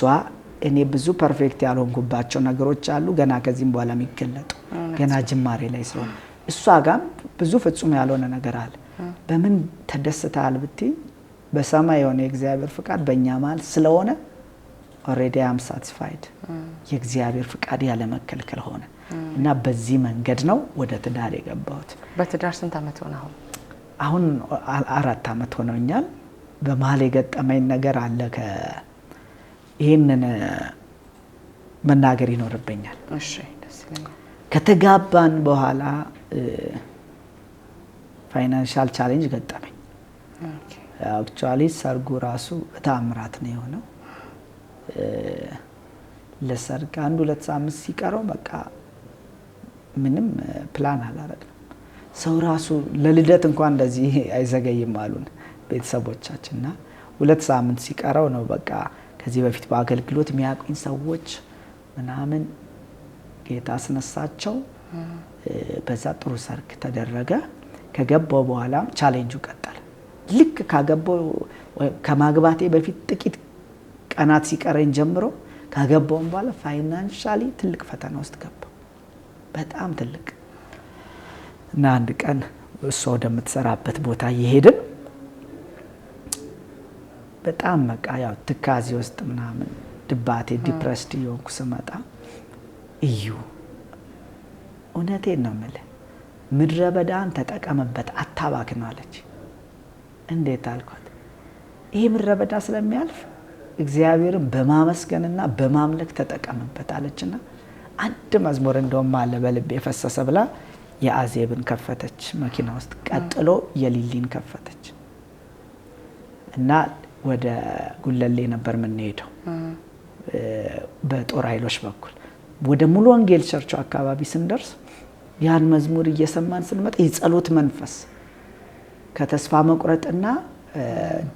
እኔ ብዙ ፐርፌክት ያልሆንኩባቸው ነገሮች አሉ ገና ከዚህም በኋላ የሚገለጡ ገና ጅማሬ ላይ ስለሆነ እሷ ጋር ብዙ ፍጹም ያልሆነ ነገር አለ። በምን ተደስተሃል ብትይ በሰማይ የሆነ የእግዚአብሔር ፍቃድ በእኛ መሀል ስለሆነ already I am satisfied የእግዚአብሔር ፍቃድ ያለ መከልከል ሆነ እና በዚህ መንገድ ነው ወደ ትዳር የገባሁት። በትዳር ስንት አመት ሆነ? አሁን 4 አመት ሆኖኛል። በመሀል የገጠመኝ ነገር አለ ይሄንን መናገር ይኖርብኛል። እሺ ደስ ይለኛል። ከተጋባን በኋላ ፋይናንሻል ቻሌንጅ ገጠመኝ። አክቹአሊ ሰርጉ ራሱ ተአምራት ነው የሆነው። ለሰርግ 1-2 ሳምንት ሲቀረው በቃ ምንም ፕላን አላረግንም። ሰው ራሱ ለልደት እንኳን እንደዚህ አይዘገይም አሉን ቤተሰቦቻችንና 2 ሳምንት ሲቀረው ነው በቃ ከዚህ በፊት በአገልግሎት የሚያውቁኝ ሰዎች ምናምን ጌታ አስነሳቸው። በዛ ጥሩ ሰርግ ተደረገ። ከገባው በኋላ ቻሌንጁ ቀጠለ። ልክ ከማግባቴ በፊት ጥቂት ቀናት ሲቀረኝ ጀምሮ ካገባው በኋላ ፋይናንሻሊ ትልቅ ፈተና ውስጥ ገባው። በጣም ትልቅ እና አንድ ቀን እሷ ወደምትሰራበት ቦታ እየሄድን በጣም በቃ ያው ትካዜ ውስጥ ምናምን ድባቴ ዲፕረስድ የሆንኩ ስመጣ እዩ እውነቴን ነው የምልህ ምድረ በዳን ተጠቀምበት አታባክን አለች። እንዴት አልኳት። ይሄ ምድረ በዳ ስለሚያልፍ እግዚአብሔርን በማመስገንና በማምለክ ተጠቀምበት አለችና አንድ መዝሙር እንደውም አለ በልቤ የፈሰሰ ብላ የአዜብን ከፈተች መኪና ውስጥ። ቀጥሎ የሊሊን ከፈተች እና ወደ ጉለሌ ነበር የምንሄደው በጦር ኃይሎች በኩል። ወደ ሙሉ ወንጌል ቸርቹ አካባቢ ስንደርስ ያን መዝሙር እየሰማን ስንመጣ የጸሎት መንፈስ ከተስፋ መቁረጥና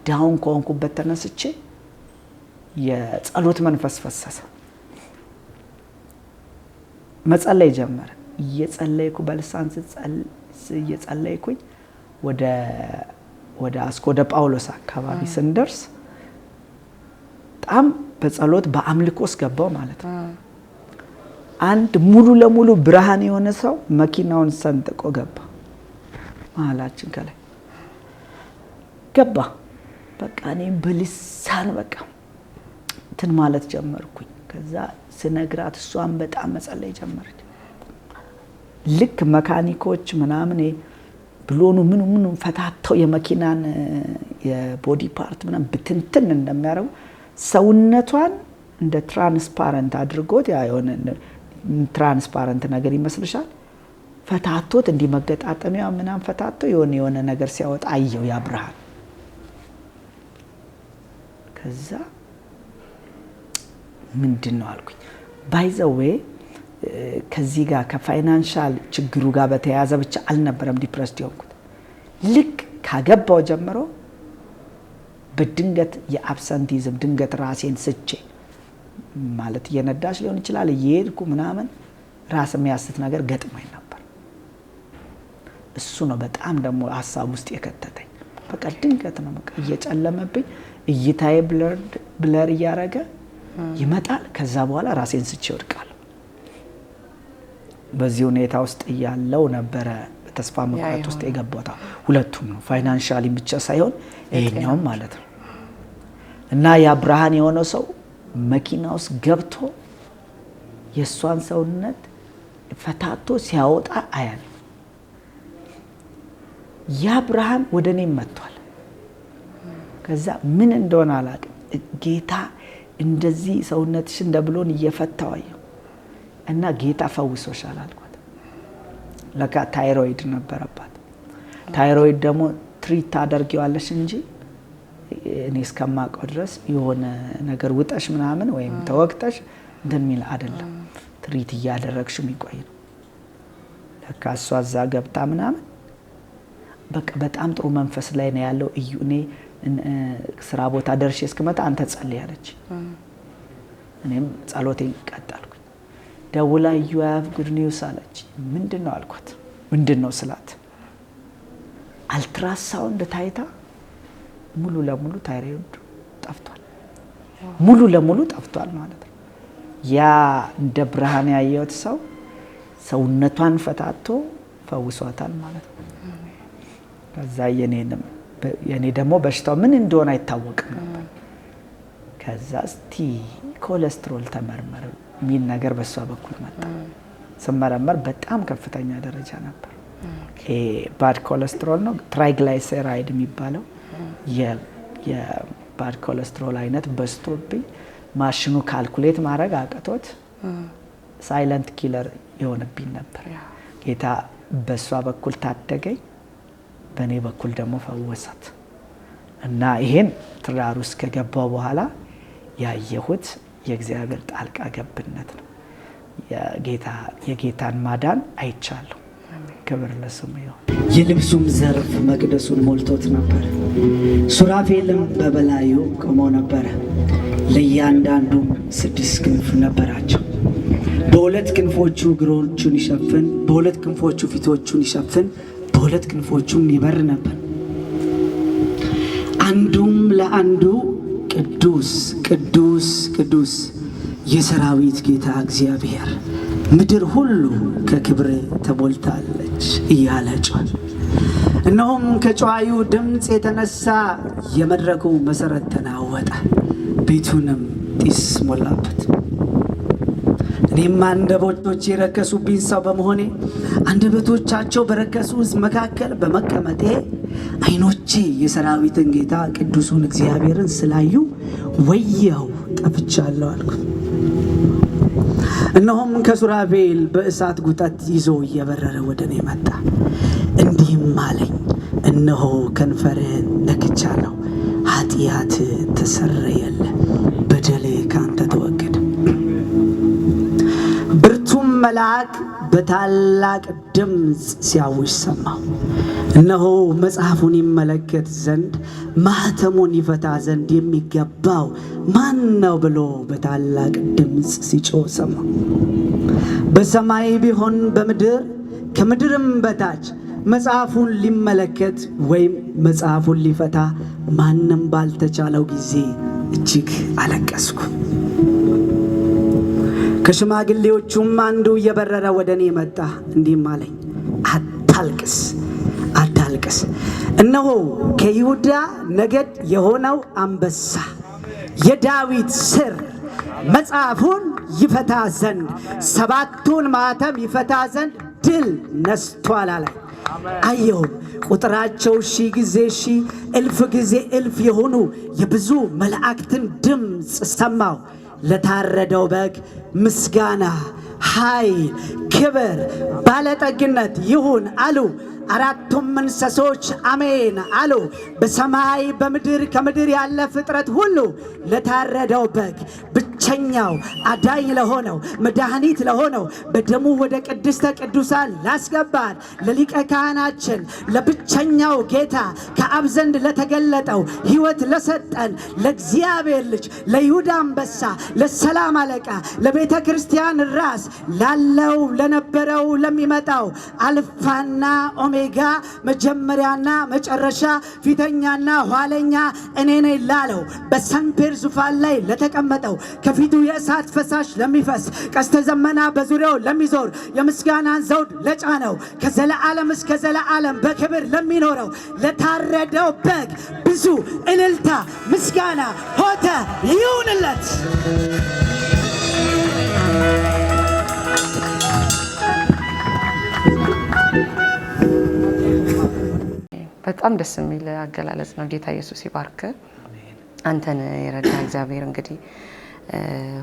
ዳውን ከሆንኩበት ተነስቼ የጸሎት መንፈስ ፈሰሰ። መጸለይ ጀመረ። እየጸለይኩ በልሳን እየጸለይኩኝ ወደ አስኮ ወደ ጳውሎስ አካባቢ ስንደርስ በጣም በጸሎት በአምልኮ ገባው ማለት ነው። አንድ ሙሉ ለሙሉ ብርሃን የሆነ ሰው መኪናውን ሰንጥቆ ገባ። መሀላችን ከላይ ገባ። በቃ እኔ በልሳን በቃ እንትን ማለት ጀመርኩኝ። ከዛ ስነግራት እሷን በጣም መጸለይ ጀመረች። ልክ መካኒኮች ምናምን ብሎኑ ምኑ ፈታተው የመኪናን የቦዲ ፓርት ምናምን ብትንትን እንደሚያረጉ ሰውነቷን እንደ ትራንስፓረንት አድርጎት ያ የሆነ ትራንስፓረንት ነገር ይመስልሻል ፈታቶት እንዲመገጣጠሚያ ምናምን ፈታቶ የሆነ ነገር ሲያወጣ አየው ያ ብርሃን። ከዛ ምንድነው አልኩኝ። ባይ ዘ ዌይ ከዚህ ጋር ከፋይናንሻል ችግሩ ጋር በተያያዘ ብቻ አልነበረም ዲፕረስድ የሆንኩት። ልክ ካገባው ጀምሮ በድንገት የአብሰንቲዝም ድንገት ራሴን ስቼ ማለት እየነዳሽ ሊሆን ይችላል እየሄድኩ ምናምን ራስ የሚያስት ነገር ገጥሞኝ ነበር። እሱ ነው በጣም ደግሞ ሀሳብ ውስጥ የከተተኝ። በቃ ድንገት ነው በቃ እየጨለመብኝ እይታዬ ብለር እያረገ ይመጣል። ከዛ በኋላ ራሴን ስቼ ወድቃለሁ። በዚህ ሁኔታ ውስጥ ያለው ነበር ተስፋ መቁረጥ ውስጥ የገባው። ሁለቱም ነው ፋይናንሻሊ ብቻ ሳይሆን ይሄኛውም ማለት ነው። እና ያ ብርሃን የሆነው ሰው መኪና ውስጥ ገብቶ የሷን ሰውነት ፈታቶ ሲያወጣ አያል። ያ ብርሃን ወደኔ መጥቷል። ከዛ ምን እንደሆነ አላውቅም። ጌታ እንደዚህ ሰውነትሽ እንደብሎን እየፈታው አየሁ እና ጌታ ፈውሶሻል አልኳት። ለካ ታይሮይድ ነበረባት። ታይሮይድ ደግሞ ትሪት ታደርጊዋለሽ እንጂ እኔ እስከማውቀው ድረስ የሆነ ነገር ውጠሽ ምናምን ወይም ተወቅተሽ እንደሚል አይደለም። ትሪት እያደረግሽው የሚቆይ ነው። ለካ እሷ እዛ ገብታ ምናምን በቃ በጣም ጥሩ መንፈስ ላይ ነው ያለው። እዩ እኔ ስራ ቦታ ደርሼ እስከመጣ አንተ ጸልይ አለች። እኔም ጸሎቴን ቀጠልኩኝ። ደውላ you have good news አለች። ምንድነው አልኳት። ምንድነው ስላት አልትራሳውንድ ታይታ ሙሉ ለሙሉ ታይሮይድ ጠፍቷል። ሙሉ ለሙሉ ጠፍቷል ማለት ነው። ያ እንደ ብርሃን ያየሁት ሰው ሰውነቷን ፈታቶ ፈውሷታል ማለት ነው። ከዛ የኔ ደግሞ በሽታው ምን እንደሆነ አይታወቅም ነበር። ከዛ እስቲ ኮሌስትሮል ተመርመር ሚል ነገር በሷ በኩል መጣ። ስመረመር በጣም ከፍተኛ ደረጃ ነበር። ባድ ኮሌስትሮል ነው ትራይግላይሰራይድ የሚባለው የባድ ኮሌስትሮል አይነት በስቶብኝ ማሽኑ ካልኩሌት ማድረግ አቅቶት ሳይለንት ኪለር የሆነብኝ ነበር። ጌታ በሷ በኩል ታደገኝ፣ በኔ በኩል ደግሞ ፈወሳት እና ይሄን ትዳር ውስጥ ከገባው በኋላ ያየሁት የእግዚአብሔር ጣልቃ ገብነት ነው። የጌታን ማዳን አይቻለሁ። ክብር ለስሙ ይሁን። የልብሱም ዘርፍ መቅደሱን ሞልቶት ነበር። ሱራፌልም በበላዩ ቆመው ነበር። ለእያንዳንዱ 6 ክንፍ ነበራቸው። በሁለት ክንፎቹ እግሮቹን ይሸፍን፣ በሁለት ክንፎቹ ፊቶቹን ይሸፍን፣ በሁለት ክንፎቹም ይበር ነበር። አንዱም ለአንዱ ቅዱስ ቅዱስ ቅዱስ የሰራዊት ጌታ እግዚአብሔር ምድር ሁሉ ከክብር ተሞልታለች እያለ ጮኸ። እነሆም ከጮኻዩ ድምፅ የተነሳ የመድረኩ መሰረት ተናወጠ፣ ቤቱንም ጢስ ሞላበት። እኔም አንደበቶቼ የረከሱብኝ ሰው በመሆኔ አንደበቶቻቸው በረከሱ ሕዝብ መካከል በመቀመጤ ዓይኖቼ የሰራዊትን ጌታ ቅዱሱን እግዚአብሔርን ስላዩ ወየው ጠፍቻለሁ አልኩ። እነሆም ከሱራፌል በእሳት ጉጠት ይዞ እየበረረ ወደ እኔ መጣ። እንዲህም አለኝ፣ እነሆ ከንፈርህን ነክቻለሁ፣ ኃጢአት ተሰረየልህ፣ በደልህ ካንተ ተወገደ። ብርቱም መልአክ በታላቅ ድምፅ ሲያውጅ ሰማሁ። እነሆ መጽሐፉን ይመለከት ዘንድ ማኅተሙን ይፈታ ዘንድ የሚገባው ማን ነው ብሎ በታላቅ ድምፅ ሲጮህ ሰማሁ። በሰማይ ቢሆን በምድር ከምድርም በታች መጽሐፉን ሊመለከት ወይም መጽሐፉን ሊፈታ ማንም ባልተቻለው ጊዜ እጅግ አለቀስኩ። ከሽማግሌዎቹም አንዱ እየበረረ ወደ እኔ መጣ፣ እንዲህም አለኝ፣ አታልቅስ አታልቅስ፣ እነሆ ከይሁዳ ነገድ የሆነው አንበሳ የዳዊት ሥር መጽሐፉን ይፈታ ዘንድ 7ቱን ማኅተም ይፈታ ዘንድ ድል ነስቷል አለ። አየሁም፣ ቁጥራቸው 1000 ጊዜ 1000 እልፍ ጊዜ እልፍ የሆኑ የብዙ መላእክትን ድምፅ ሰማሁ። ለታረደው በግ ምስጋና፣ ኃይል፣ ክብር፣ ባለጠግነት ይሁን አሉ። 4ቱም እንስሶች አሜን አሉ። በሰማይ በምድር ከምድር ያለ ፍጥረት ሁሉ ለታረደው በግ ብቸኛው አዳኝ ለሆነው መድኃኒት ለሆነው በደሙ ወደ ቅድስተ ቅዱሳን ላስገባን ለሊቀ ካህናችን ለብቸኛው ጌታ ከአብ ዘንድ ለተገለጠው ሕይወት ለሰጠን ለእግዚአብሔር ልጅ ለይሁዳ አንበሳ ለሰላም አለቃ ለቤተ ክርስቲያን ራስ ላለው ለነበረው ለሚመጣው አልፋና ኦሜጋ መጀመሪያና መጨረሻ ፊተኛና ኋለኛ እኔ ነኝ ላለው በሰንፔር ዙፋን ላይ ለተቀመጠው ከፊቱ የእሳት ፈሳሽ ለሚፈስ ቀስተ ደመና በዙሪያው ለሚዞር የምስጋናን ዘውድ ለጫነው ከዘለዓለም እስከ ዘለዓለም በክብር ለሚኖረው ለታረደው በግ ብዙ እልልታ፣ ምስጋና፣ ሆታ ይሁንለት። በጣም ደስ የሚል አገላለጽ ነው። ጌታ ኢየሱስ ይባርክ። አንተን የረዳ እግዚአብሔር እንግዲህ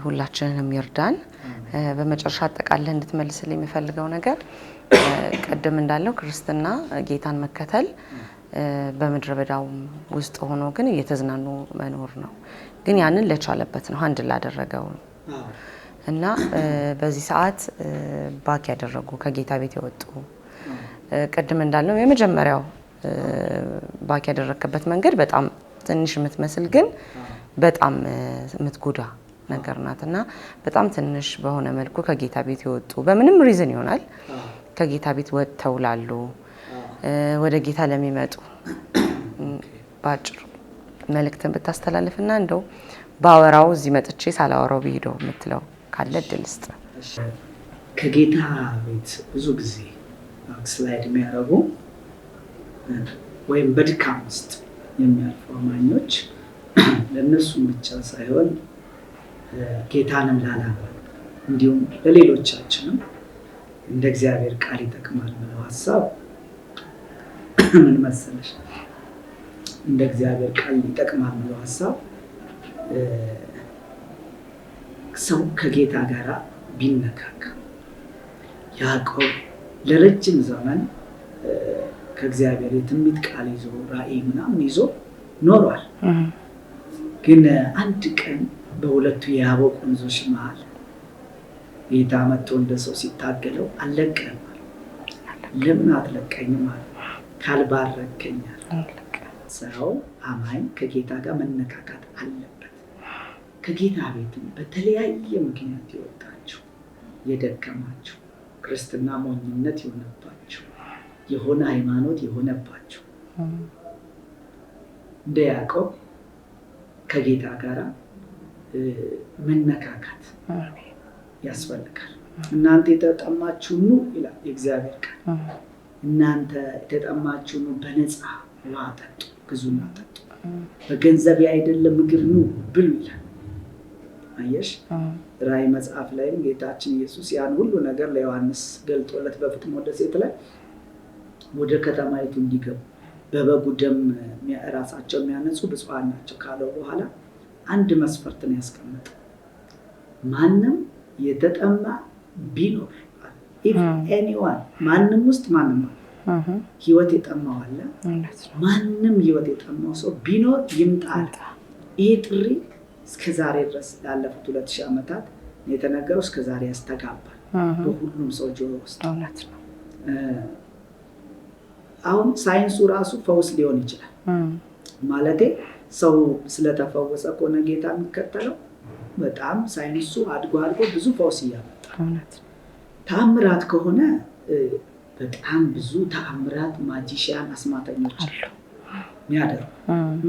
ሁላችንንም ይርዳን። በመጨረሻ አጠቃላይ እንድትመልስልኝ የሚፈልገው ነገር ቀደም እንዳለው ክርስትና ጌታን መከተል በምድረ በዳው ውስጥ ሆኖ ግን እየተዝናኑ መኖር ነው። ግን ያንን ለቻለበት ነው አንድ ላደረገው እና በዚህ ሰዓት ባክ ያደረጉ ከጌታ ቤት የወጡ ቀደም እንዳለው የመጀመሪያው ባክ ያደረከበት መንገድ በጣም ትንሽ የምትመስል ግን በጣም የምትጎዳ ነገር ናትና በጣም ትንሽ በሆነ መልኩ ከጌታ ቤት የወጡ በምንም ሪዝን ይሆናል ከጌታ ቤት ወጥተው ላሉ ወደ ጌታ ለሚመጡ ባጭሩ መልእክትን ብታስተላልፍና እንደው ባወራው እዚህ መጥቼ ሳላወራው ቢሄደው የምትለው ካለ እድል ስጥ። ከጌታ ቤት ብዙ ጊዜ ስላይድ የሚያደርጉ ወይም በድካም ውስጥ የሚያልፉ አማኞች ለእነሱ ብቻ ሳይሆን ጌታንም ላላመኑ እንዲሁም ለሌሎቻችንም እንደ እግዚአብሔር ቃል ይጠቅማል ብለው ሀሳብ ምን መሰለሽ? እንደ እግዚአብሔር ቃል ይጠቅማል ብለው ሀሳብ ሰው ከጌታ ጋር ቢነካካ ያዕቆብ ለረጅም ዘመን ከእግዚአብሔር የትንቢት ቃል ይዞ ራእይ ምናምን ይዞ ኖሯል። ግን አንድ ቀን በሁለቱ የያቦቅ ወንዞች መሃል ጌታ መጥቶ እንደ ሰው ሲታገለው አልለቀህም አለ። ለምን አትለቀኝም አለ። ካልባረከኝ አለ። ሰው አማኝ ከጌታ ጋር መነካካት አለበት። ከጌታ ቤትም በተለያየ ምክንያት የወጣችሁ የደከማችሁ ክርስትና ሞኝነት የሆነባችሁ የሆነ ሃይማኖት የሆነባችሁ እንደ ያዕቆብ ከጌታ ጋር መነካካት ያስፈልጋል። እናንተ የተጠማችሁ ኑ ይላል የእግዚአብሔር ቃል። እናንተ የተጠማችሁ ኑ በነፃ ውሃ ጠጡ፣ ግዙና ጠጡ፣ በገንዘብ አይደለም ምግብ ኑ ብሉ ይላል። አየሽ ራእይ መጽሐፍ ላይም ጌታችን ኢየሱስ ያን ሁሉ ነገር ለዮሐንስ ገልጦለት በፍጥሞ ደሴት ላይ ወደ ከተማይቱ እንዲገቡ በበጉ ደም ራሳቸው የሚያነጹ ብፁዓን ናቸው ካለው በኋላ አንድ መስፈርትን ያስቀመጠ ማንም የተጠማ ቢኖር if anyone ማንም ውስጥ ማንም ህይወት የጠማው አለ ማንም ህይወት የጠማው ሰው ቢኖር ይምጣ። ይሄ ጥሪ እስከዛሬ ድረስ ላለፉት 2000 ዓመታት የተነገረው እስከዛሬ ያስተጋባል በሁሉም ሰው ጆሮ ውስጥ። አሁን ሳይንሱ ራሱ ፈውስ ሊሆን ይችላል ማለቴ ሰው ስለተፈወሰ ከሆነ ጌታ የሚከተለው በጣም ሳይንሱ አድጎ ብዙ ፈውስ እያመጣ ተአምራት ከሆነ በጣም ብዙ ተአምራት ማጂሻን አስማተኞች የሚያደርጉ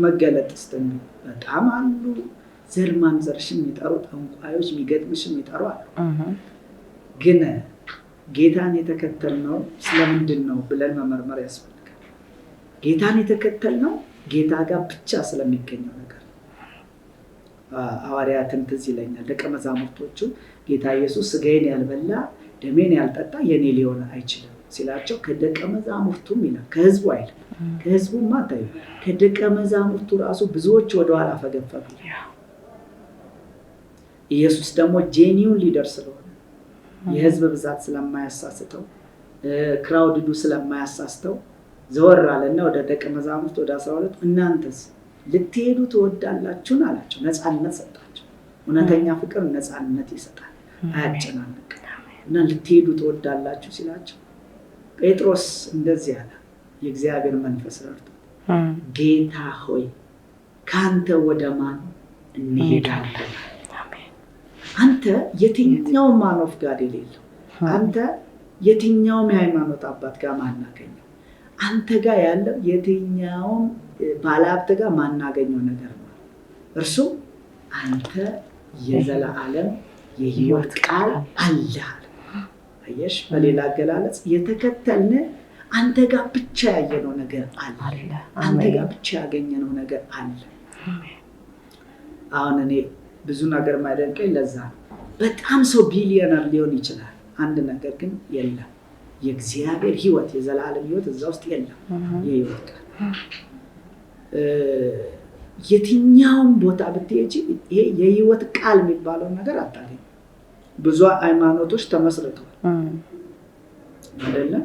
መገለጥ ስተን በጣም አሉ። ዘር ማንዘርሽን የሚጠሩ ጠንቋዮች የሚገጥምሽን የሚጠሩ አሉ። ግን ጌታን የተከተልነው ስለምንድን ነው ብለን መመርመር ያስፈልጋል። ጌታን የተከተልነው ጌታ ጋር ብቻ ስለሚገኘው ነገር ሐዋርያትን ትዝ ይለኛል ደቀ መዛሙርቶቹ ጌታ ኢየሱስ ስጋዬን ያልበላ ደሜን ያልጠጣ የኔ ሊሆን አይችልም ሲላቸው ከደቀ መዛሙርቱም ይላል ከህዝቡ አይልም። ከህዝቡማ ታዩ ከደቀ መዛሙርቱ ራሱ ብዙዎች ወደኋላ ፈገፈጉ። ኢየሱስ ደግሞ ጄኒውን ሊደር ስለሆነ የህዝብ ብዛት ስለማያሳስተው ክራውድዱ ስለማያሳስተው ዘወር አለና ወደ ደቀ መዛሙርት ወደ 12 እናንተስ ልትሄዱ ትወዳላችሁን አላቸው። ነፃነት ሰጣቸው። እውነተኛ ፍቅር ነፃነት ይሰጣል፣ አያጨናንቅም። እና ልትሄዱ ትወዳላችሁ ሲላቸው ጴጥሮስ እንደዚህ አለ። የእግዚአብሔር መንፈስ ረድቶ ጌታ ሆይ ካንተ ወደ ማን እንሄዳለን? አንተ የትኛው ማን ኦፍ ጋድ የሌለው አንተ የትኛውም የሃይማኖት አባት ጋር ማናገኘው አንተ ጋር ያለው የትኛውም ባለሀብት ጋር ማናገኘው ነገር ነው። እርሱም አንተ የዘላለም የህይወት ቃል አለህ። አየሽ በሌላ አገላለጽ የተከተልን አንተ ጋር ብቻ ያየነው ነገር አለ። አንተ ጋር ብቻ ያገኘነው ነገር አለ። አሁን እኔ ብዙ ነገር ማይደንቀኝ ለዛ በጣም ሰው ቢሊዮነር ሊሆን ይችላል። አንድ ነገር ግን የለም። የእግዚአብሔር ህይወት የዘላለም ህይወት እዛ ውስጥ የለም። የህይወት ቃል የትኛውም ቦታ ብትሄጂ ይሄ የህይወት ቃል የሚባለው ነገር አታገኝ። ብዙ ሃይማኖቶች ተመስርተዋል አይደለም?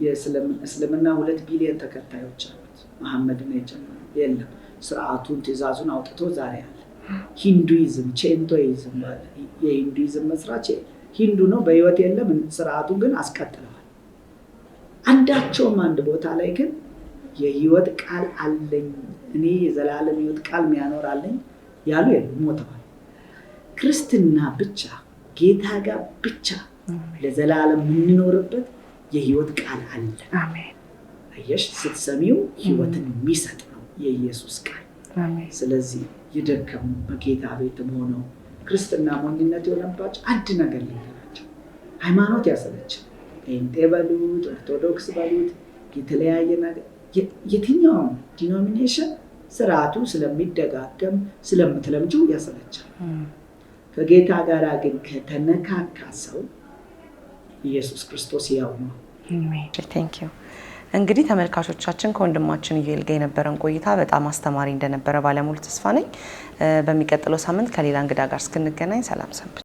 የእስልምና 2 ቢሊዮን ተከታዮች አሉት። መሐመድ ነው የጀመረው። የለም ስርዓቱን ትእዛዙን አውጥቶ ዛሬ አለ። ሂንዱይዝም ቼንቶይዝም አለ። የሂንዱይዝም መስራች ሂንዱ ነው፣ በህይወት የለም። ስርዓቱን ግን አስቀጥለዋል። አንዳቸውም አንድ ቦታ ላይ ግን የህይወት ቃል አለኝ እኔ የዘላለም ህይወት ቃል የሚያኖር አለኝ ያሉ የሉም፣ ሞተዋል። ክርስትና ብቻ ጌታ ጋር ብቻ ለዘላለም የምንኖርበት የህይወት ቃል አለ። አሜን። አየሽ ስትሰሚው ህይወትን የሚሰጥ ነው የኢየሱስ ቃል። አሜን። ስለዚህ የደከሙ በጌታ ቤትም ሆነው ክርስትና ሞኝነት የሆነባቸው አንድ ነገር ልንገራቸው። ሃይማኖት ያሰለቻል። ጴንጤ በሉት ኦርቶዶክስ በሉት የተለያየ ነገር የትኛውም ዲኖሚኔሽን ስርዓቱ ስለሚደጋገም ስለምትለምጁ ያሰለቻል። ከጌታ ጋር ግን ከተነካካ ሰው ኢየሱስ ክርስቶስ ያው ነው። አሜን። ቴንክ ዩ። እንግዲህ ተመልካቾቻችን ከወንድማችን ኢዩኤል ጋር የነበረን ቆይታ በጣም አስተማሪ እንደነበረ ባለሙሉ ተስፋ ነኝ። በሚቀጥለው ሳምንት ከሌላ እንግዳ ጋር እስክንገናኝ ሰላም ሰንብቱ።